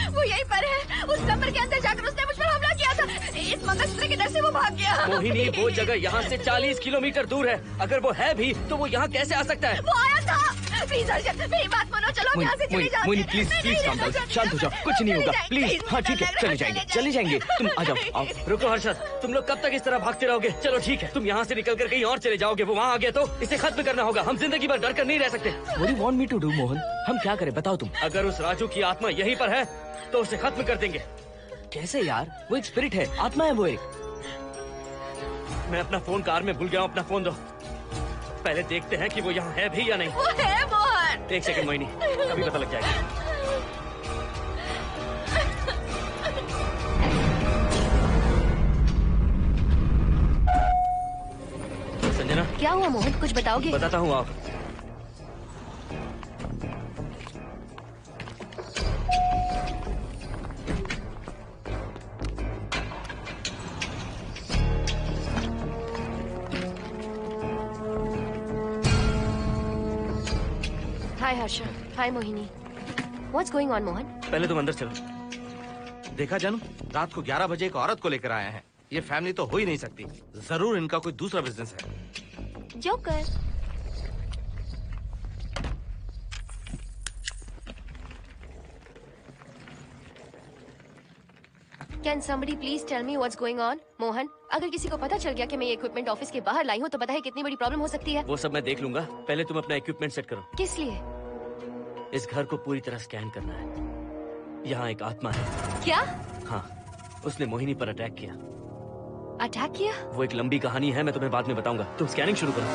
[SPEAKER 8] वो यहीं पर है, उस कमरे के अंदर जाकर उसने मुझ पर हमला किया था। इस मंगलसूत्र के डर से वो भाग गया।
[SPEAKER 6] मोहिनी, वो जगह यहाँ से 40 किलोमीटर दूर है। अगर वो है भी तो वो यहाँ कैसे आ सकता है?
[SPEAKER 8] वो आया था। प्लीज अर्जुन, मेरी बात मानो, चलो हम यहाँ से चले जाते
[SPEAKER 6] मोहिनी
[SPEAKER 8] हैं।
[SPEAKER 6] प्लीज
[SPEAKER 8] नहीं,
[SPEAKER 6] प्लीज
[SPEAKER 8] नहीं,
[SPEAKER 6] काम डाउन,
[SPEAKER 8] अर्जुन,
[SPEAKER 6] शांत हो जाओ, कुछ नहीं होगा प्लीज। हाँ ठीक है, चले जाएंगे तुम आ जाओ। आओ, रुको हर्षद, तुम लोग कब तक इस तरह भागते रहोगे? चलो ठीक है, तुम यहाँ से निकल कर कहीं और चले जाओगे। वो वहाँ आ गया तो इसे खत्म करना होगा। हम जिंदगी भर डर कर नहीं रह सकते।
[SPEAKER 11] What do you want me to do, Mohan? हम क्या करें बताओ तुम।
[SPEAKER 6] अगर उस राजू की आत्मा यहीं पर है तो उसे खत्म कर देंगे।
[SPEAKER 11] कैसे यार? वो एक स्पिरिट है, आत्मा है वो एक।
[SPEAKER 6] मैं अपना फोन कार में भूल गया हूँ, अपना फोन दो। पहले देखते हैं कि वो यहाँ है भी या नहीं।
[SPEAKER 8] वो है मोहन।
[SPEAKER 6] एक सेकंड मोहिनी, अभी पता लग जाएगा। संजना,
[SPEAKER 10] क्या हुआ मोहन, कुछ बताओगे?
[SPEAKER 6] बताता हूँ आप।
[SPEAKER 10] हाय हर्षा, हाय Mohini. What's going on Mohan?
[SPEAKER 6] पहले तुम अंदर चलो।
[SPEAKER 7] देखा जानू, रात को 11 बजे एक औरत को लेकर आया है। ये फैमिली तो हो ही नहीं सकती। जरूर इनका कोई दूसरा बिजनेस है।
[SPEAKER 10] Joker. Can somebody please tell me what's going on? Mohan, अगर किसी को पता चल गया कि मैं ये इक्विपमेंट ऑफिस के बाहर लाई हूँ तो पता है कितनी बड़ी प्रॉब्लम हो सकती है।
[SPEAKER 6] वो सब मैं देख लूंगा, पहले तुम अपना इक्विपमेंट सेट करो।
[SPEAKER 10] किस लिए?
[SPEAKER 6] इस घर को पूरी तरह स्कैन करना है। यहाँ एक आत्मा है।
[SPEAKER 10] क्या?
[SPEAKER 6] हाँ, उसने मोहिनी पर अटैक किया।
[SPEAKER 10] अटैक किया?
[SPEAKER 6] वो एक लंबी कहानी है, मैं तुम्हें बाद में बताऊंगा। तुम स्कैनिंग शुरू करो।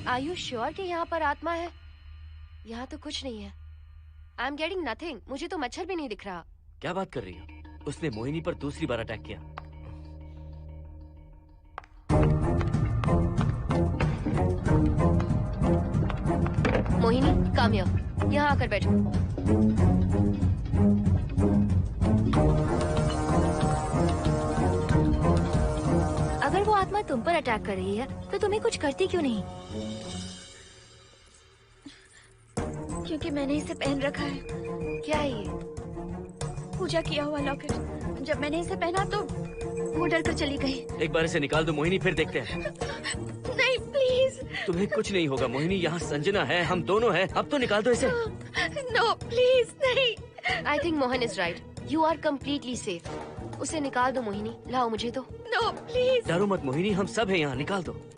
[SPEAKER 10] Are you sure कि यहाँ पर आत्मा है? यहाँ तो कुछ नहीं है। I'm getting nothing. मुझे तो मच्छर भी नहीं दिख रहा।
[SPEAKER 6] क्या बात कर रही हो? उसने मोहिनी पर दूसरी बार अटैक किया।
[SPEAKER 10] Mohini, come here. यहाँ आकर बैठो। अगर वो आत्मा तुम पर अटैक कर रही है तो तुम्हें कुछ करती क्यों नहीं? क्योंकि मैंने इसे पहन रखा है। क्या है ये? पूजा किया हुआ लॉकेट। जब मैंने इसे पहना तो वो डर कर चली गई।
[SPEAKER 6] एक बार इसे निकाल दो मोहिनी, फिर देखते हैं।
[SPEAKER 10] नहीं, प्लीज प्लीज।
[SPEAKER 4] तुम्हें कुछ नहीं होगा मोहिनी, यहाँ संजना है, हम दोनों हैं। अब तो निकाल दो इसे।
[SPEAKER 10] नो प्लीज नहीं।
[SPEAKER 12] I think Mohan is right. You are completely safe. उसे निकाल दो मोहिनी, लाओ मुझे दो।
[SPEAKER 10] No please.
[SPEAKER 4] डरो मत मोहिनी, हम सब हैं यहाँ, निकाल दो प्लीज।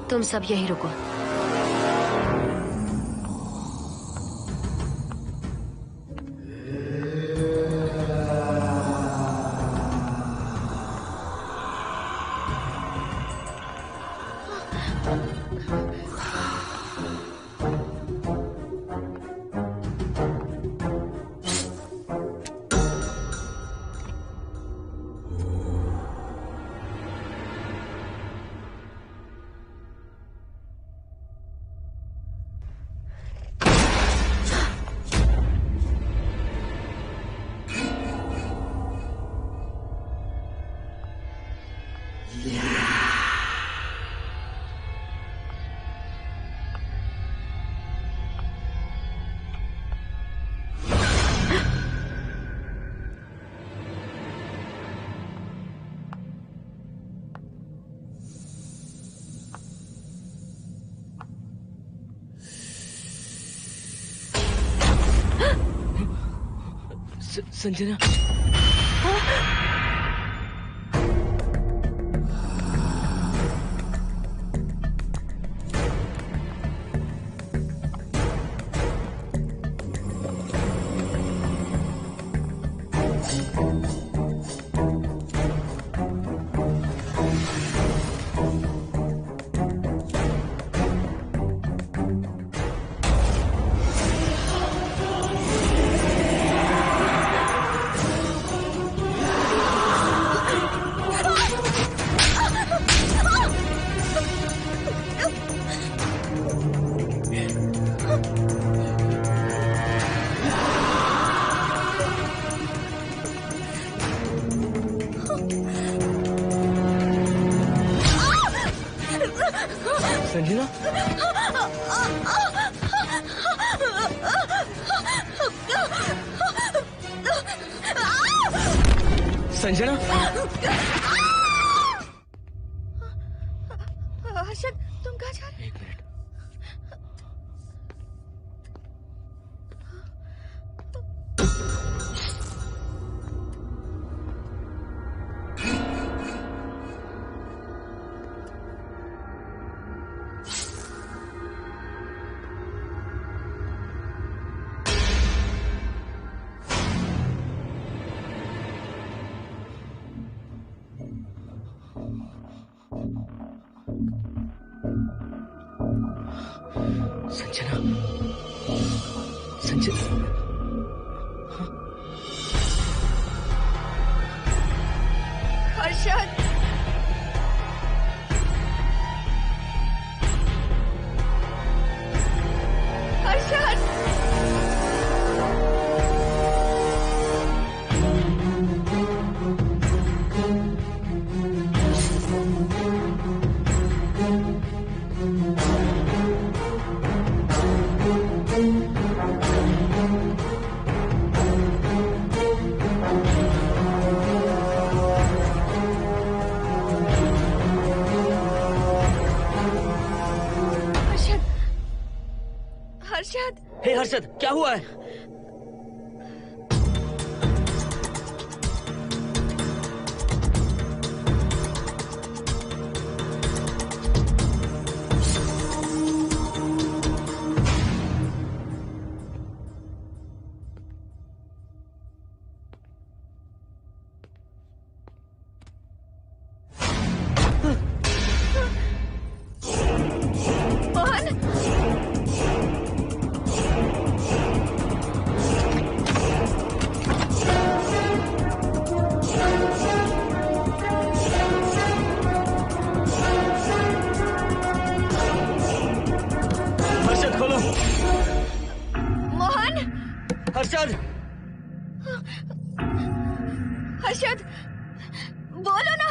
[SPEAKER 12] तुम सब यही रुको।
[SPEAKER 6] संजना, संजना, संजना,
[SPEAKER 10] हर्षद तुम कहाँ जा रहे?
[SPEAKER 6] एक मिनट। संजना, संजना,
[SPEAKER 10] हर्षद, हर्षद, हर्षद।
[SPEAKER 4] हे हर्षद, क्या हुआ है?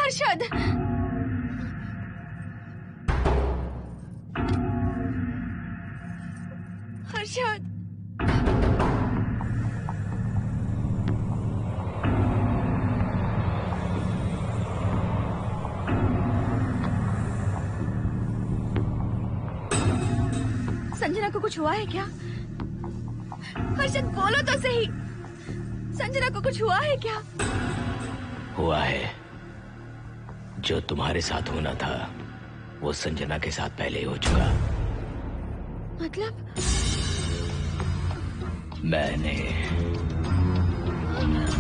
[SPEAKER 10] हर्षद, हर्षद, संजना को कुछ हुआ है क्या? हर्षद बोलो तो सही, संजना को कुछ हुआ है क्या?
[SPEAKER 6] हुआ है। जो तुम्हारे साथ होना था वो संजना के साथ पहले ही हो चुका।
[SPEAKER 10] मतलब?
[SPEAKER 6] मैंने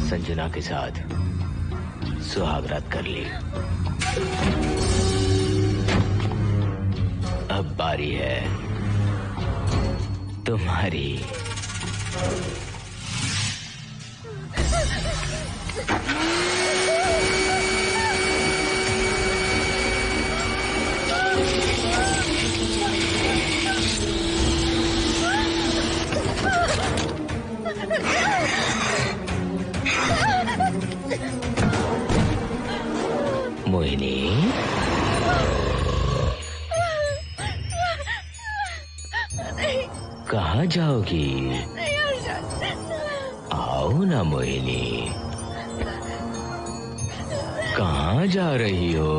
[SPEAKER 6] संजना के साथ सुहागरात कर ली। अब बारी है तुम्हारी। मोहिनी, कहाँ जाओगी? आओ ना मोहिनी, कहाँ जा रही हो?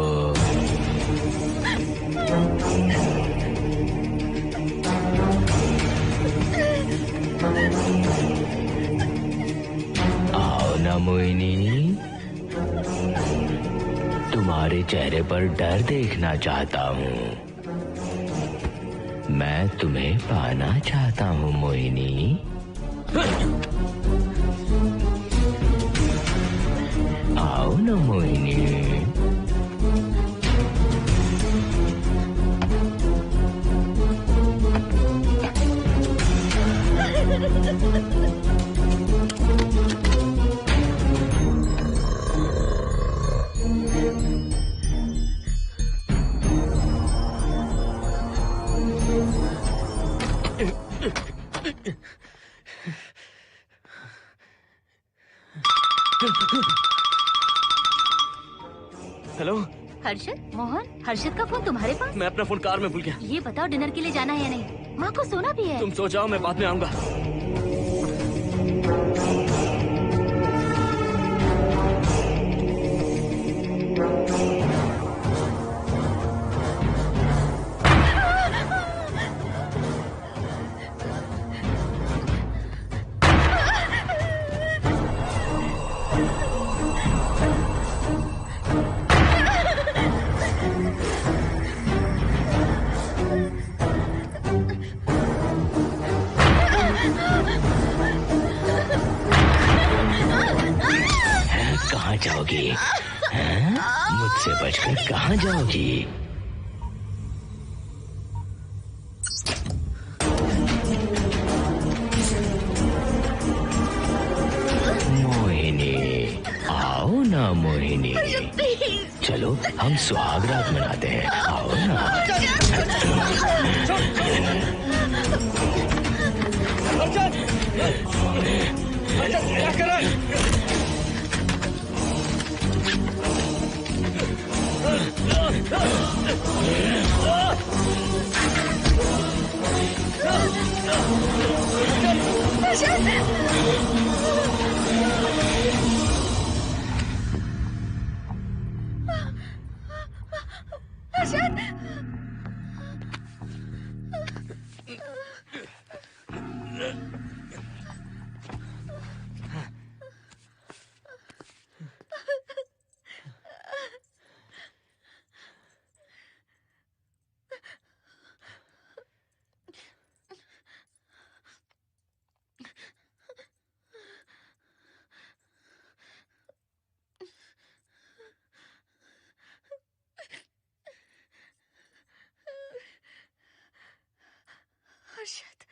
[SPEAKER 6] आओ ना मोहिनी, तुम्हारे चेहरे पर डर देखना चाहता हूँ। मैं तुम्हें पाना चाहता हूँ मोहिनी। आओ ना मोहिनी।
[SPEAKER 4] हेलो
[SPEAKER 13] हर्षद, मोहन, हर्षद का फोन तुम्हारे पास?
[SPEAKER 4] मैं अपना फोन कार में भूल गया।
[SPEAKER 13] ये बताओ डिनर के लिए जाना है या नहीं? माँ को सोना भी है।
[SPEAKER 4] तुम सो जाओ, मैं बाद में आऊंगा। कहाँ जाओगी? मुझसे बचकर कहाँ जाओगी? मोहिनी, आओ ना मोहिनी। चलो हम सुहागरात मनाते हैं, आओ ना। क्या कर रहा है?
[SPEAKER 10] हर्षद,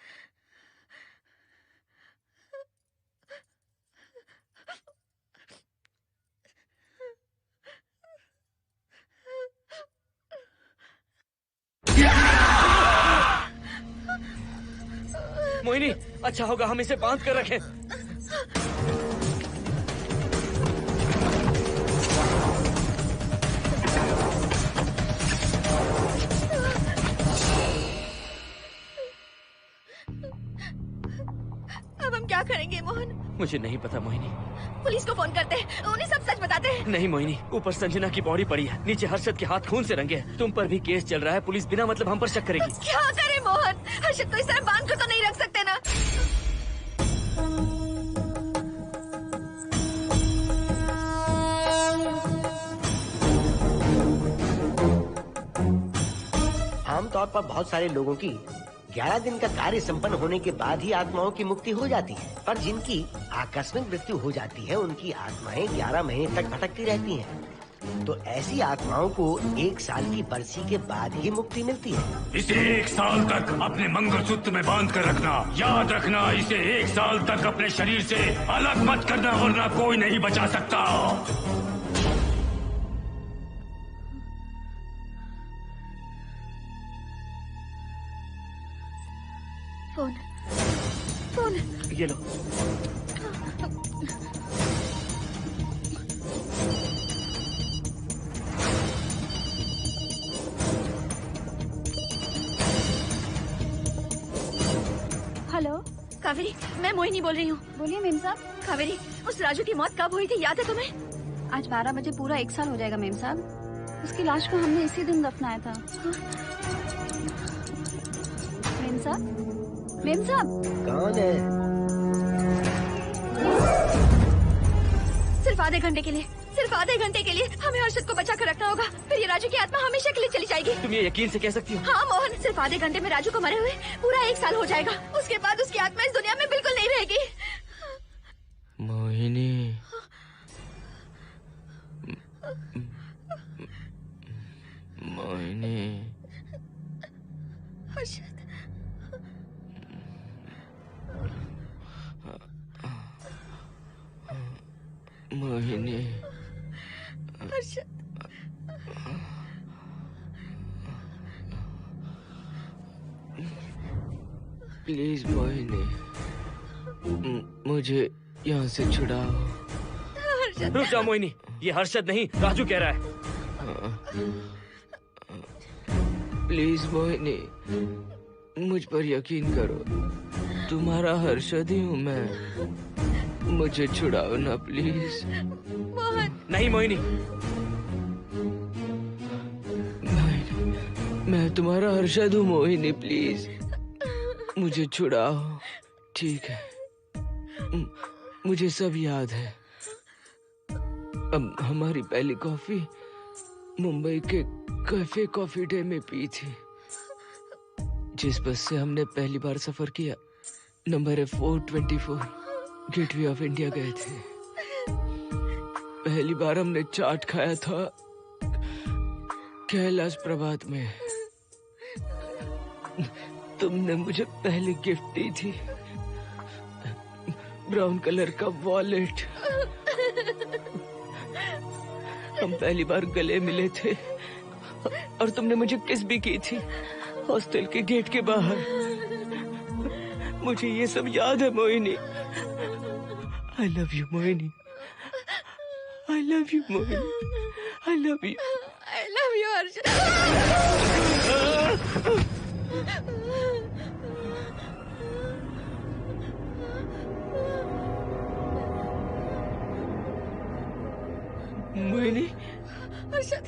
[SPEAKER 4] मोहिनी, अच्छा होगा हम इसे बांध कर रखें।
[SPEAKER 10] करेंगे मोहन?
[SPEAKER 4] मुझे नहीं पता मोहिनी।
[SPEAKER 10] पुलिस को फोन करते हैं, उन्हें सब सच बताते हैं।
[SPEAKER 4] नहीं मोहिनी, ऊपर संजना की बॉडी पड़ी है, नीचे हर्षद के हाथ खून से रंगे हैं। तुम पर भी केस चल रहा है, पुलिस बिना मतलब हम पर शक करेगी।
[SPEAKER 10] तो क्या करे मोहन? हर्षद को इस तरह बांध कर तो नहीं रख सकते ना।
[SPEAKER 3] आमतौर पर बहुत सारे लोगों की 11 दिन का कार्य संपन्न होने के बाद ही आत्माओं की मुक्ति हो जाती है, पर जिनकी आकस्मिक मृत्यु हो जाती है उनकी आत्माएं 11 महीने तक भटकती रहती हैं। तो ऐसी आत्माओं को 1 साल की बरसी के बाद ही मुक्ति मिलती है।
[SPEAKER 5] इसे 1 साल तक अपने मंगलसूत्र में बांध कर रखना। याद रखना, इसे 1 साल तक अपने शरीर से अलग मत करना, वरना कोई नहीं बचा सकता।
[SPEAKER 10] फोन
[SPEAKER 4] ये लो।
[SPEAKER 10] हेलो कावेरी, मैं मोहिनी बोल रही हूँ।
[SPEAKER 13] बोलिए मेम साहब।
[SPEAKER 10] कावेरी, उस राजू की मौत कब हुई थी, याद है तुम्हें?
[SPEAKER 13] आज 12 बजे पूरा 1 साल हो जाएगा मेम साहब। उसकी लाश को हमने इसी दिन दफनाया था। मेम साहब, मेम साहब।
[SPEAKER 3] कौन है?
[SPEAKER 10] सिर्फ आधे घंटे के लिए, सिर्फ आधे घंटे के लिए हमें हर्षद को बचा कर रखना होगा, फिर ये राजू की आत्मा हमेशा के लिए चली जाएगी।
[SPEAKER 4] तुम ये यकीन से कह सकती हो?
[SPEAKER 10] हाँ मोहन, सिर्फ आधे घंटे में राजू को मरे हुए पूरा 1 साल हो जाएगा। उसके बाद उसकी आत्मा इस दुनिया में बिल्कुल नहीं रहेगी।
[SPEAKER 6] मोहिनी, मोहिनी,
[SPEAKER 10] हर्षद,
[SPEAKER 6] मोहिनी,
[SPEAKER 10] हर्षद,
[SPEAKER 6] प्लीज मोहिनी, मुझे यहाँ से छुड़ाओ।
[SPEAKER 4] रुक जाओ मोहिनी, ये हर्षद नहीं राजू कह रहा है।
[SPEAKER 6] प्लीज मोहिनी, मुझ पर यकीन करो, तुम्हारा हर्षद ही हूँ मैं। मुझे छुड़ाओ ना प्लीज।
[SPEAKER 10] मोहन।
[SPEAKER 4] नहीं मोहिनी,
[SPEAKER 6] मैं तुम्हारा हर्षद हूँ मोहिनी, प्लीज मुझे छुड़ाओ। ठीक है, मुझे सब याद है। अब हमारी पहली कॉफी मुंबई के कैफे कॉफी डे में पी थी। जिस बस से हमने पहली बार सफर किया, नंबर है 424, गेटवे ऑफ इंडिया गए थे। पहली बार हमने चाट खाया था कैलाश प्रभात में। तुमने मुझे पहली गिफ्ट दी थी, ब्राउन कलर का वॉलेट। हम पहली बार गले मिले थे और तुमने मुझे किस भी की थी हॉस्टल के गेट के बाहर। मुझे ये सब याद है Mohini. I love you Mohini, I love you Mohini, I love you,
[SPEAKER 10] I love you Harshad.
[SPEAKER 6] Mohini,
[SPEAKER 10] Harshad,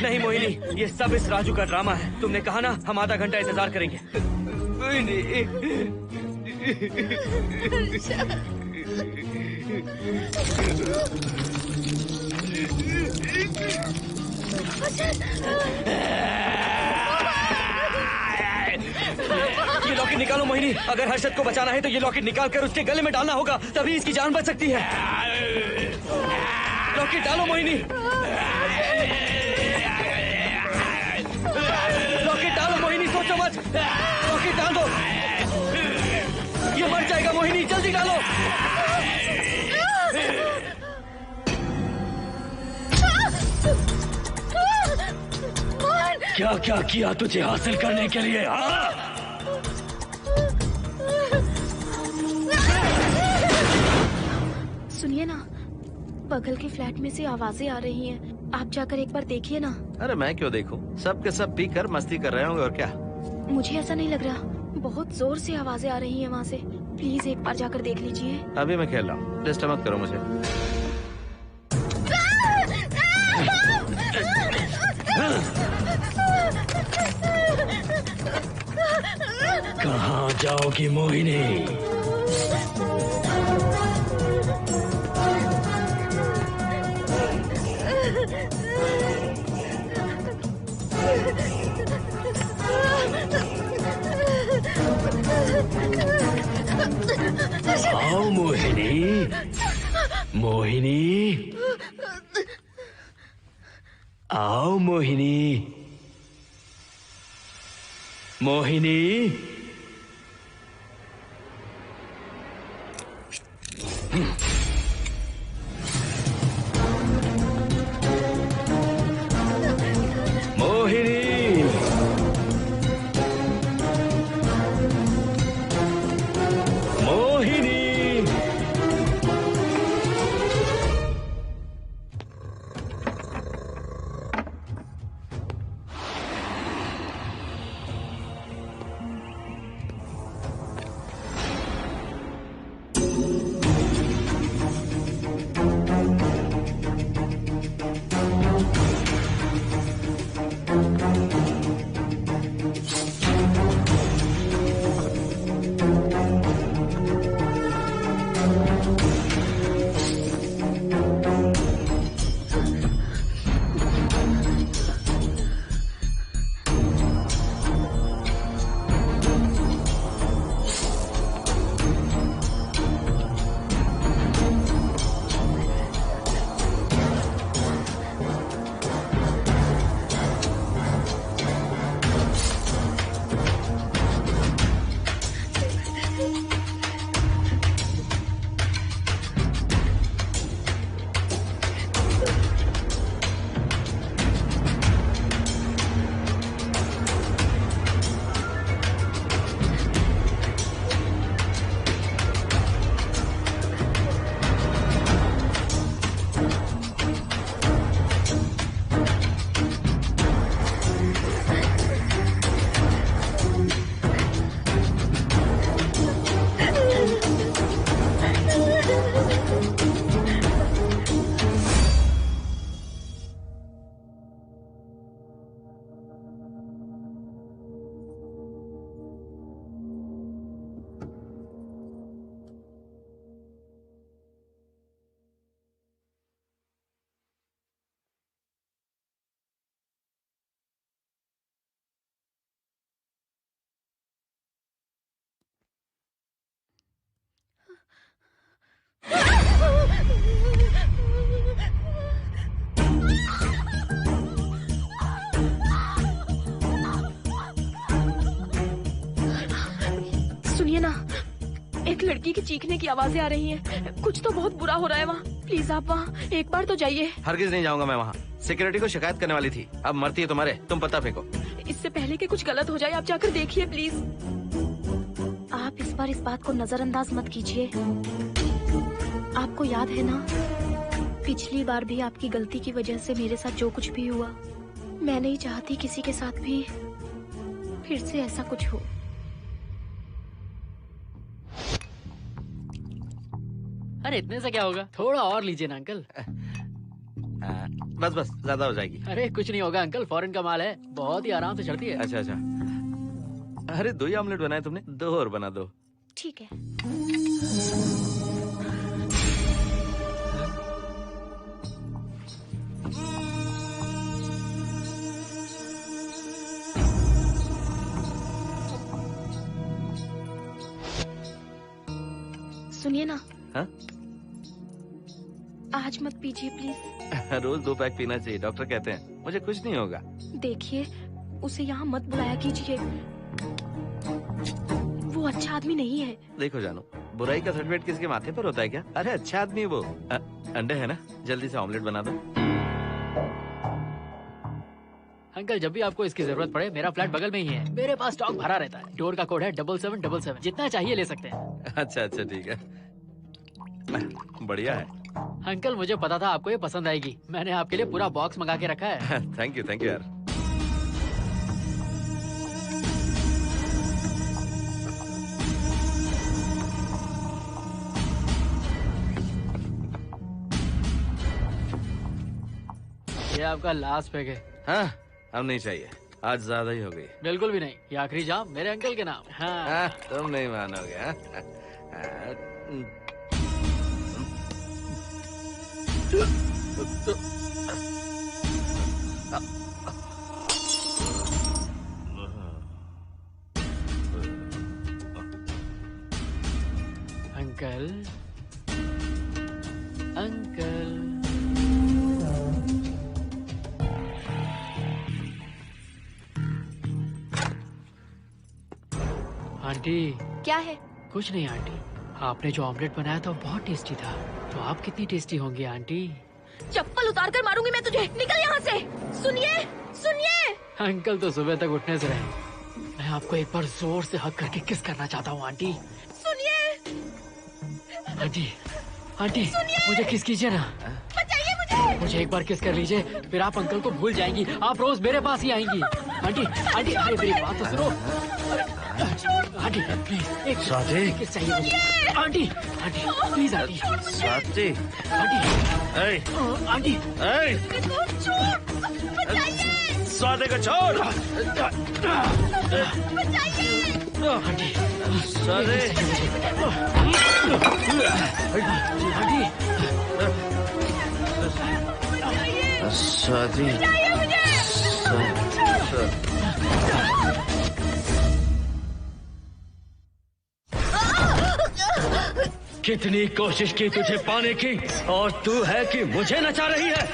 [SPEAKER 4] नहीं मोहिनी, ये सब इस राजू का ड्रामा है। तुमने कहा ना हम आधा घंटा इंतजार करेंगे।
[SPEAKER 6] ये लॉकेट निकालो मोहिनी। अगर हर्षद को बचाना है तो ये लॉकेट निकाल कर उसके गले में डालना होगा, तभी इसकी जान बच सकती है। लॉकेट डालो मोहिनी। लॉकेट डालो मोहिनी, सोचो मत। लॉकेट डाल दो। ये मर जाएगा मोहिनी, जल्दी डालो।
[SPEAKER 5] क्या क्या किया तुझे हासिल करने के लिए? हाँ?
[SPEAKER 8] सुनिए ना, बगल के फ्लैट में से आवाजें आ रही हैं। आप जाकर एक बार देखिए ना।
[SPEAKER 7] अरे मैं क्यों देखूं? सब के सब पीकर मस्ती कर रहे होंगे और क्या।
[SPEAKER 8] मुझे ऐसा नहीं लग रहा, बहुत जोर से आवाजें आ रही हैं वहाँ से। प्लीज एक बार जाकर देख लीजिए।
[SPEAKER 7] अभी मैं खेल रहा हूँ, डिस्टर्ब मत करो मुझे।
[SPEAKER 5] कहाँ जाओगी मोहिनी? आओ मोहिनी, मोहिनी, आओ मोहिनी, मोहिनी।
[SPEAKER 8] सुनिए ना, एक लड़की की चीखने की आवाजें आ रही हैं। कुछ तो बहुत बुरा हो रहा है वहाँ। प्लीज आप वहाँ एक बार तो जाइए।
[SPEAKER 7] हरगिज नहीं जाऊंगा मैं वहाँ। सिक्योरिटी को शिकायत करने वाली थी, अब मरती है तुम्हारे। तुम पता फेंको।
[SPEAKER 8] इससे पहले कि कुछ गलत हो जाए, आप जाकर देखिए प्लीज। आप इस बार इस बात को नजरअंदाज मत कीजिए। आपको याद है ना, पिछली बार भी आपकी गलती की वजह से मेरे साथ जो कुछ भी हुआ, मैं नहीं चाहती किसी के साथ भी फिर से ऐसा कुछ हो।
[SPEAKER 14] अरे इतने से क्या होगा, थोड़ा और लीजिए ना अंकल।
[SPEAKER 7] बस बस, ज्यादा हो जाएगी।
[SPEAKER 14] अरे कुछ नहीं होगा अंकल, फॉरेन का माल है, बहुत ही आराम से चढ़ती है।
[SPEAKER 7] अच्छा अच्छा। अरे 2 ही ऑमलेट बनाए तुमने, 2 और बना दो।
[SPEAKER 8] ठीक है। सुनिए ना,
[SPEAKER 7] हाँ?
[SPEAKER 8] आज मत पीजिए प्लीज।
[SPEAKER 7] रोज 2 पैक पीना चाहिए, डॉक्टर कहते हैं। मुझे कुछ नहीं होगा।
[SPEAKER 8] देखिए, उसे यहाँ मत बुलाया कीजिए, वो अच्छा आदमी नहीं है।
[SPEAKER 7] देखो जानू, बुराई का सर्टिफिकेट किसी के माथे पर होता है क्या? अरे अच्छा आदमी है वो। अंडे है ना, जल्दी से ऑमलेट बना दो।
[SPEAKER 14] अंकल, जब भी आपको इसकी जरूरत पड़े, मेरा फ्लैट बगल में ही है। मेरे पास स्टॉक भरा रहता है। डोर का कोड है 7777। जितना चाहिए ले सकते हैं।
[SPEAKER 7] अच्छा अच्छा ठीक है, बढ़िया है।
[SPEAKER 14] अंकल, मुझे पता था आपको ये पसंद आएगी। मैंने आपके लिए पूरा बॉक्स मंगा के रखा है।
[SPEAKER 7] थैंक यू यार।
[SPEAKER 14] ये आपका लास्ट पैक है।
[SPEAKER 7] हाँ, अब नहीं चाहिए, आज ज्यादा ही हो गई।
[SPEAKER 14] बिल्कुल भी नहीं, ये आखिरी जाम मेरे अंकल के नाम। हाँ।
[SPEAKER 7] तुम नहीं मानोगे।
[SPEAKER 14] Uncle, uncle, aunty.
[SPEAKER 8] क्या है?
[SPEAKER 14] कुछ नहीं आंटी, आपने जो ऑमलेट बनाया था वो बहुत टेस्टी था। तो आप कितनी टेस्टी होंगी आंटी?
[SPEAKER 8] चप्पल उतार कर मारूंगी मैं तुझे। निकल यहाँ से। सुनिए, सुनिए।
[SPEAKER 14] अंकल तो सुबह तक उठने से रहे। मैं आपको एक बार जोर से हक करके किस करना चाहता हूँ आंटी।
[SPEAKER 8] सुनिए।
[SPEAKER 14] आंटी, आंटी, मुझे किस कीजिए ना।
[SPEAKER 8] बचाइए मुझे।
[SPEAKER 14] मुझे एक बार किस कर लीजिए, फिर आप अंकल को भूल जाएंगी। आप रोज मेरे पास ही आएंगी। आंटी, आंटी, अरे मेरी बात तो सुनो। आंटी प्लीज, एक किस चाहिए मुझे। Aunty, aunty please aunty.
[SPEAKER 7] Swati,
[SPEAKER 14] aunty, aunty,
[SPEAKER 7] Swati को छोड़।
[SPEAKER 14] आंटी,
[SPEAKER 7] स्वाति,
[SPEAKER 6] कितनी कोशिश की तुझे पाने की, और तू है कि मुझे नचा रही है।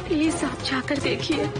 [SPEAKER 8] प्लीज आप जाकर देखिए।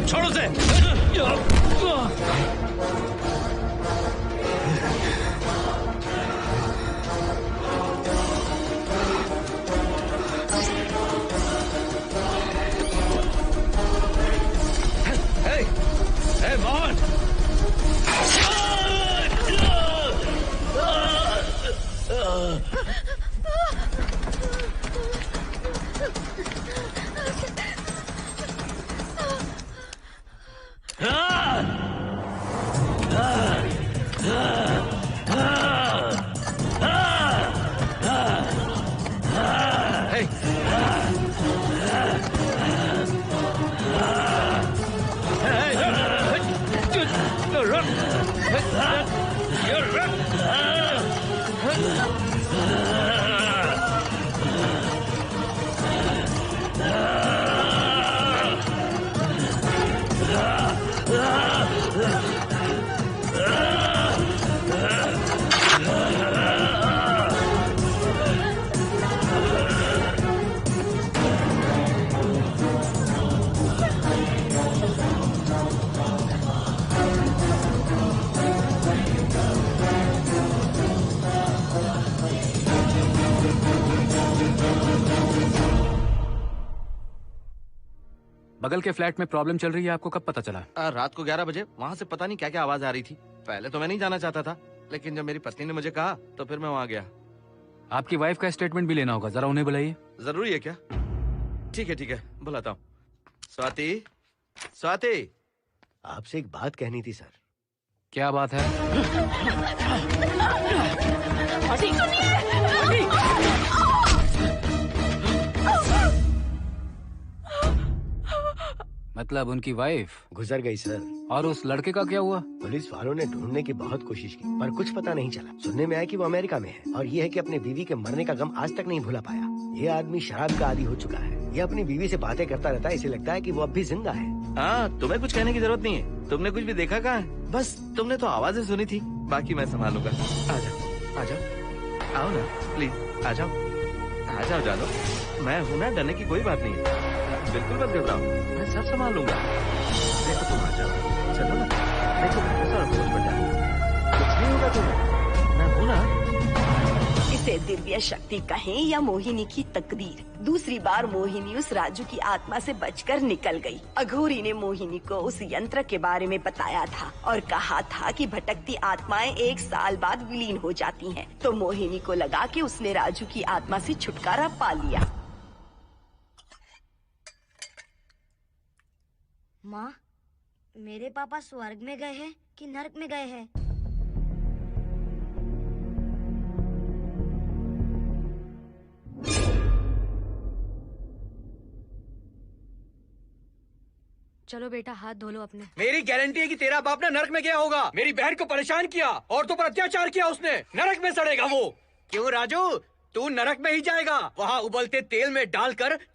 [SPEAKER 6] छोड़ो से।
[SPEAKER 11] बगल के फ्लैट में प्रॉब्लम चल रही है, आपको कब पता चला?
[SPEAKER 7] रात को 11 बजे वहाँ से पता नहीं क्या क्या आवाज आ रही थी। पहले तो मैं नहीं जाना चाहता था, लेकिन जब मेरी पत्नी ने मुझे कहा तो फिर मैं वहाँ गया।
[SPEAKER 11] आपकी वाइफ का स्टेटमेंट भी लेना होगा, जरा उन्हें बुलाइए।
[SPEAKER 7] जरूरी है क्या? ठीक है, बुलाता हूँ। स्वाति, स्वाति,
[SPEAKER 3] आपसे एक बात कहनी थी सर।
[SPEAKER 11] क्या बात है? मतलब उनकी वाइफ
[SPEAKER 3] गुजर गई सर।
[SPEAKER 11] और उस लड़के का क्या हुआ?
[SPEAKER 3] पुलिस वालों ने ढूंढने की बहुत कोशिश की पर कुछ पता नहीं चला। सुनने में आया कि वो अमेरिका में है और ये है कि अपने बीवी के मरने का गम आज तक नहीं भुला पाया। ये आदमी शराब का आदी हो चुका है। ये अपनी बीवी से बातें करता रहता है, इसे लगता है कि वो अब भी जिंदा है।
[SPEAKER 7] हाँ, तुम्हें कुछ कहने की जरूरत नहीं है। तुमने कुछ भी देखा कहाँ है? बस तुमने तो आवाजें सुनी थी, बाकी मैं संभालूंगा। आ जाओ, आओ ना प्लीज, आ जाओ जानो। मैं हूँ ना, डरने की कोई बात नहीं है। बिल्कुल मत घबराओ, मैं सब संभाल लूंगा। देखो तुम आ जाओ, चलो ना। देखो कैसा अफसोस पड़ जाए, कुछ नहीं होगा तुम्हें, मैं हूँ ना।
[SPEAKER 1] इसे दिव्य शक्ति कहें या मोहिनी की तकदीर, दूसरी बार मोहिनी उस राजू की आत्मा से बचकर निकल गई। अघोरी ने मोहिनी को उस यंत्र के बारे में बताया था और कहा था कि भटकती आत्माएं 1 साल बाद विलीन हो जाती हैं। तो मोहिनी को लगा कि उसने राजू की आत्मा से छुटकारा पा लिया।
[SPEAKER 15] माँ, मेरे पापा स्वर्ग में गए हैं कि नरक में गए हैं?
[SPEAKER 12] चलो बेटा, हाथ धो लो अपने।
[SPEAKER 14] मेरी गारंटी है कि तेरा बाप ना नरक में गया होगा। मेरी बहन को परेशान किया, औरतों पर अत्याचार किया उसने। नरक में सड़ेगा वो। क्यों राजू, तू नरक में ही जाएगा। वहाँ उबलते तेल में डालकर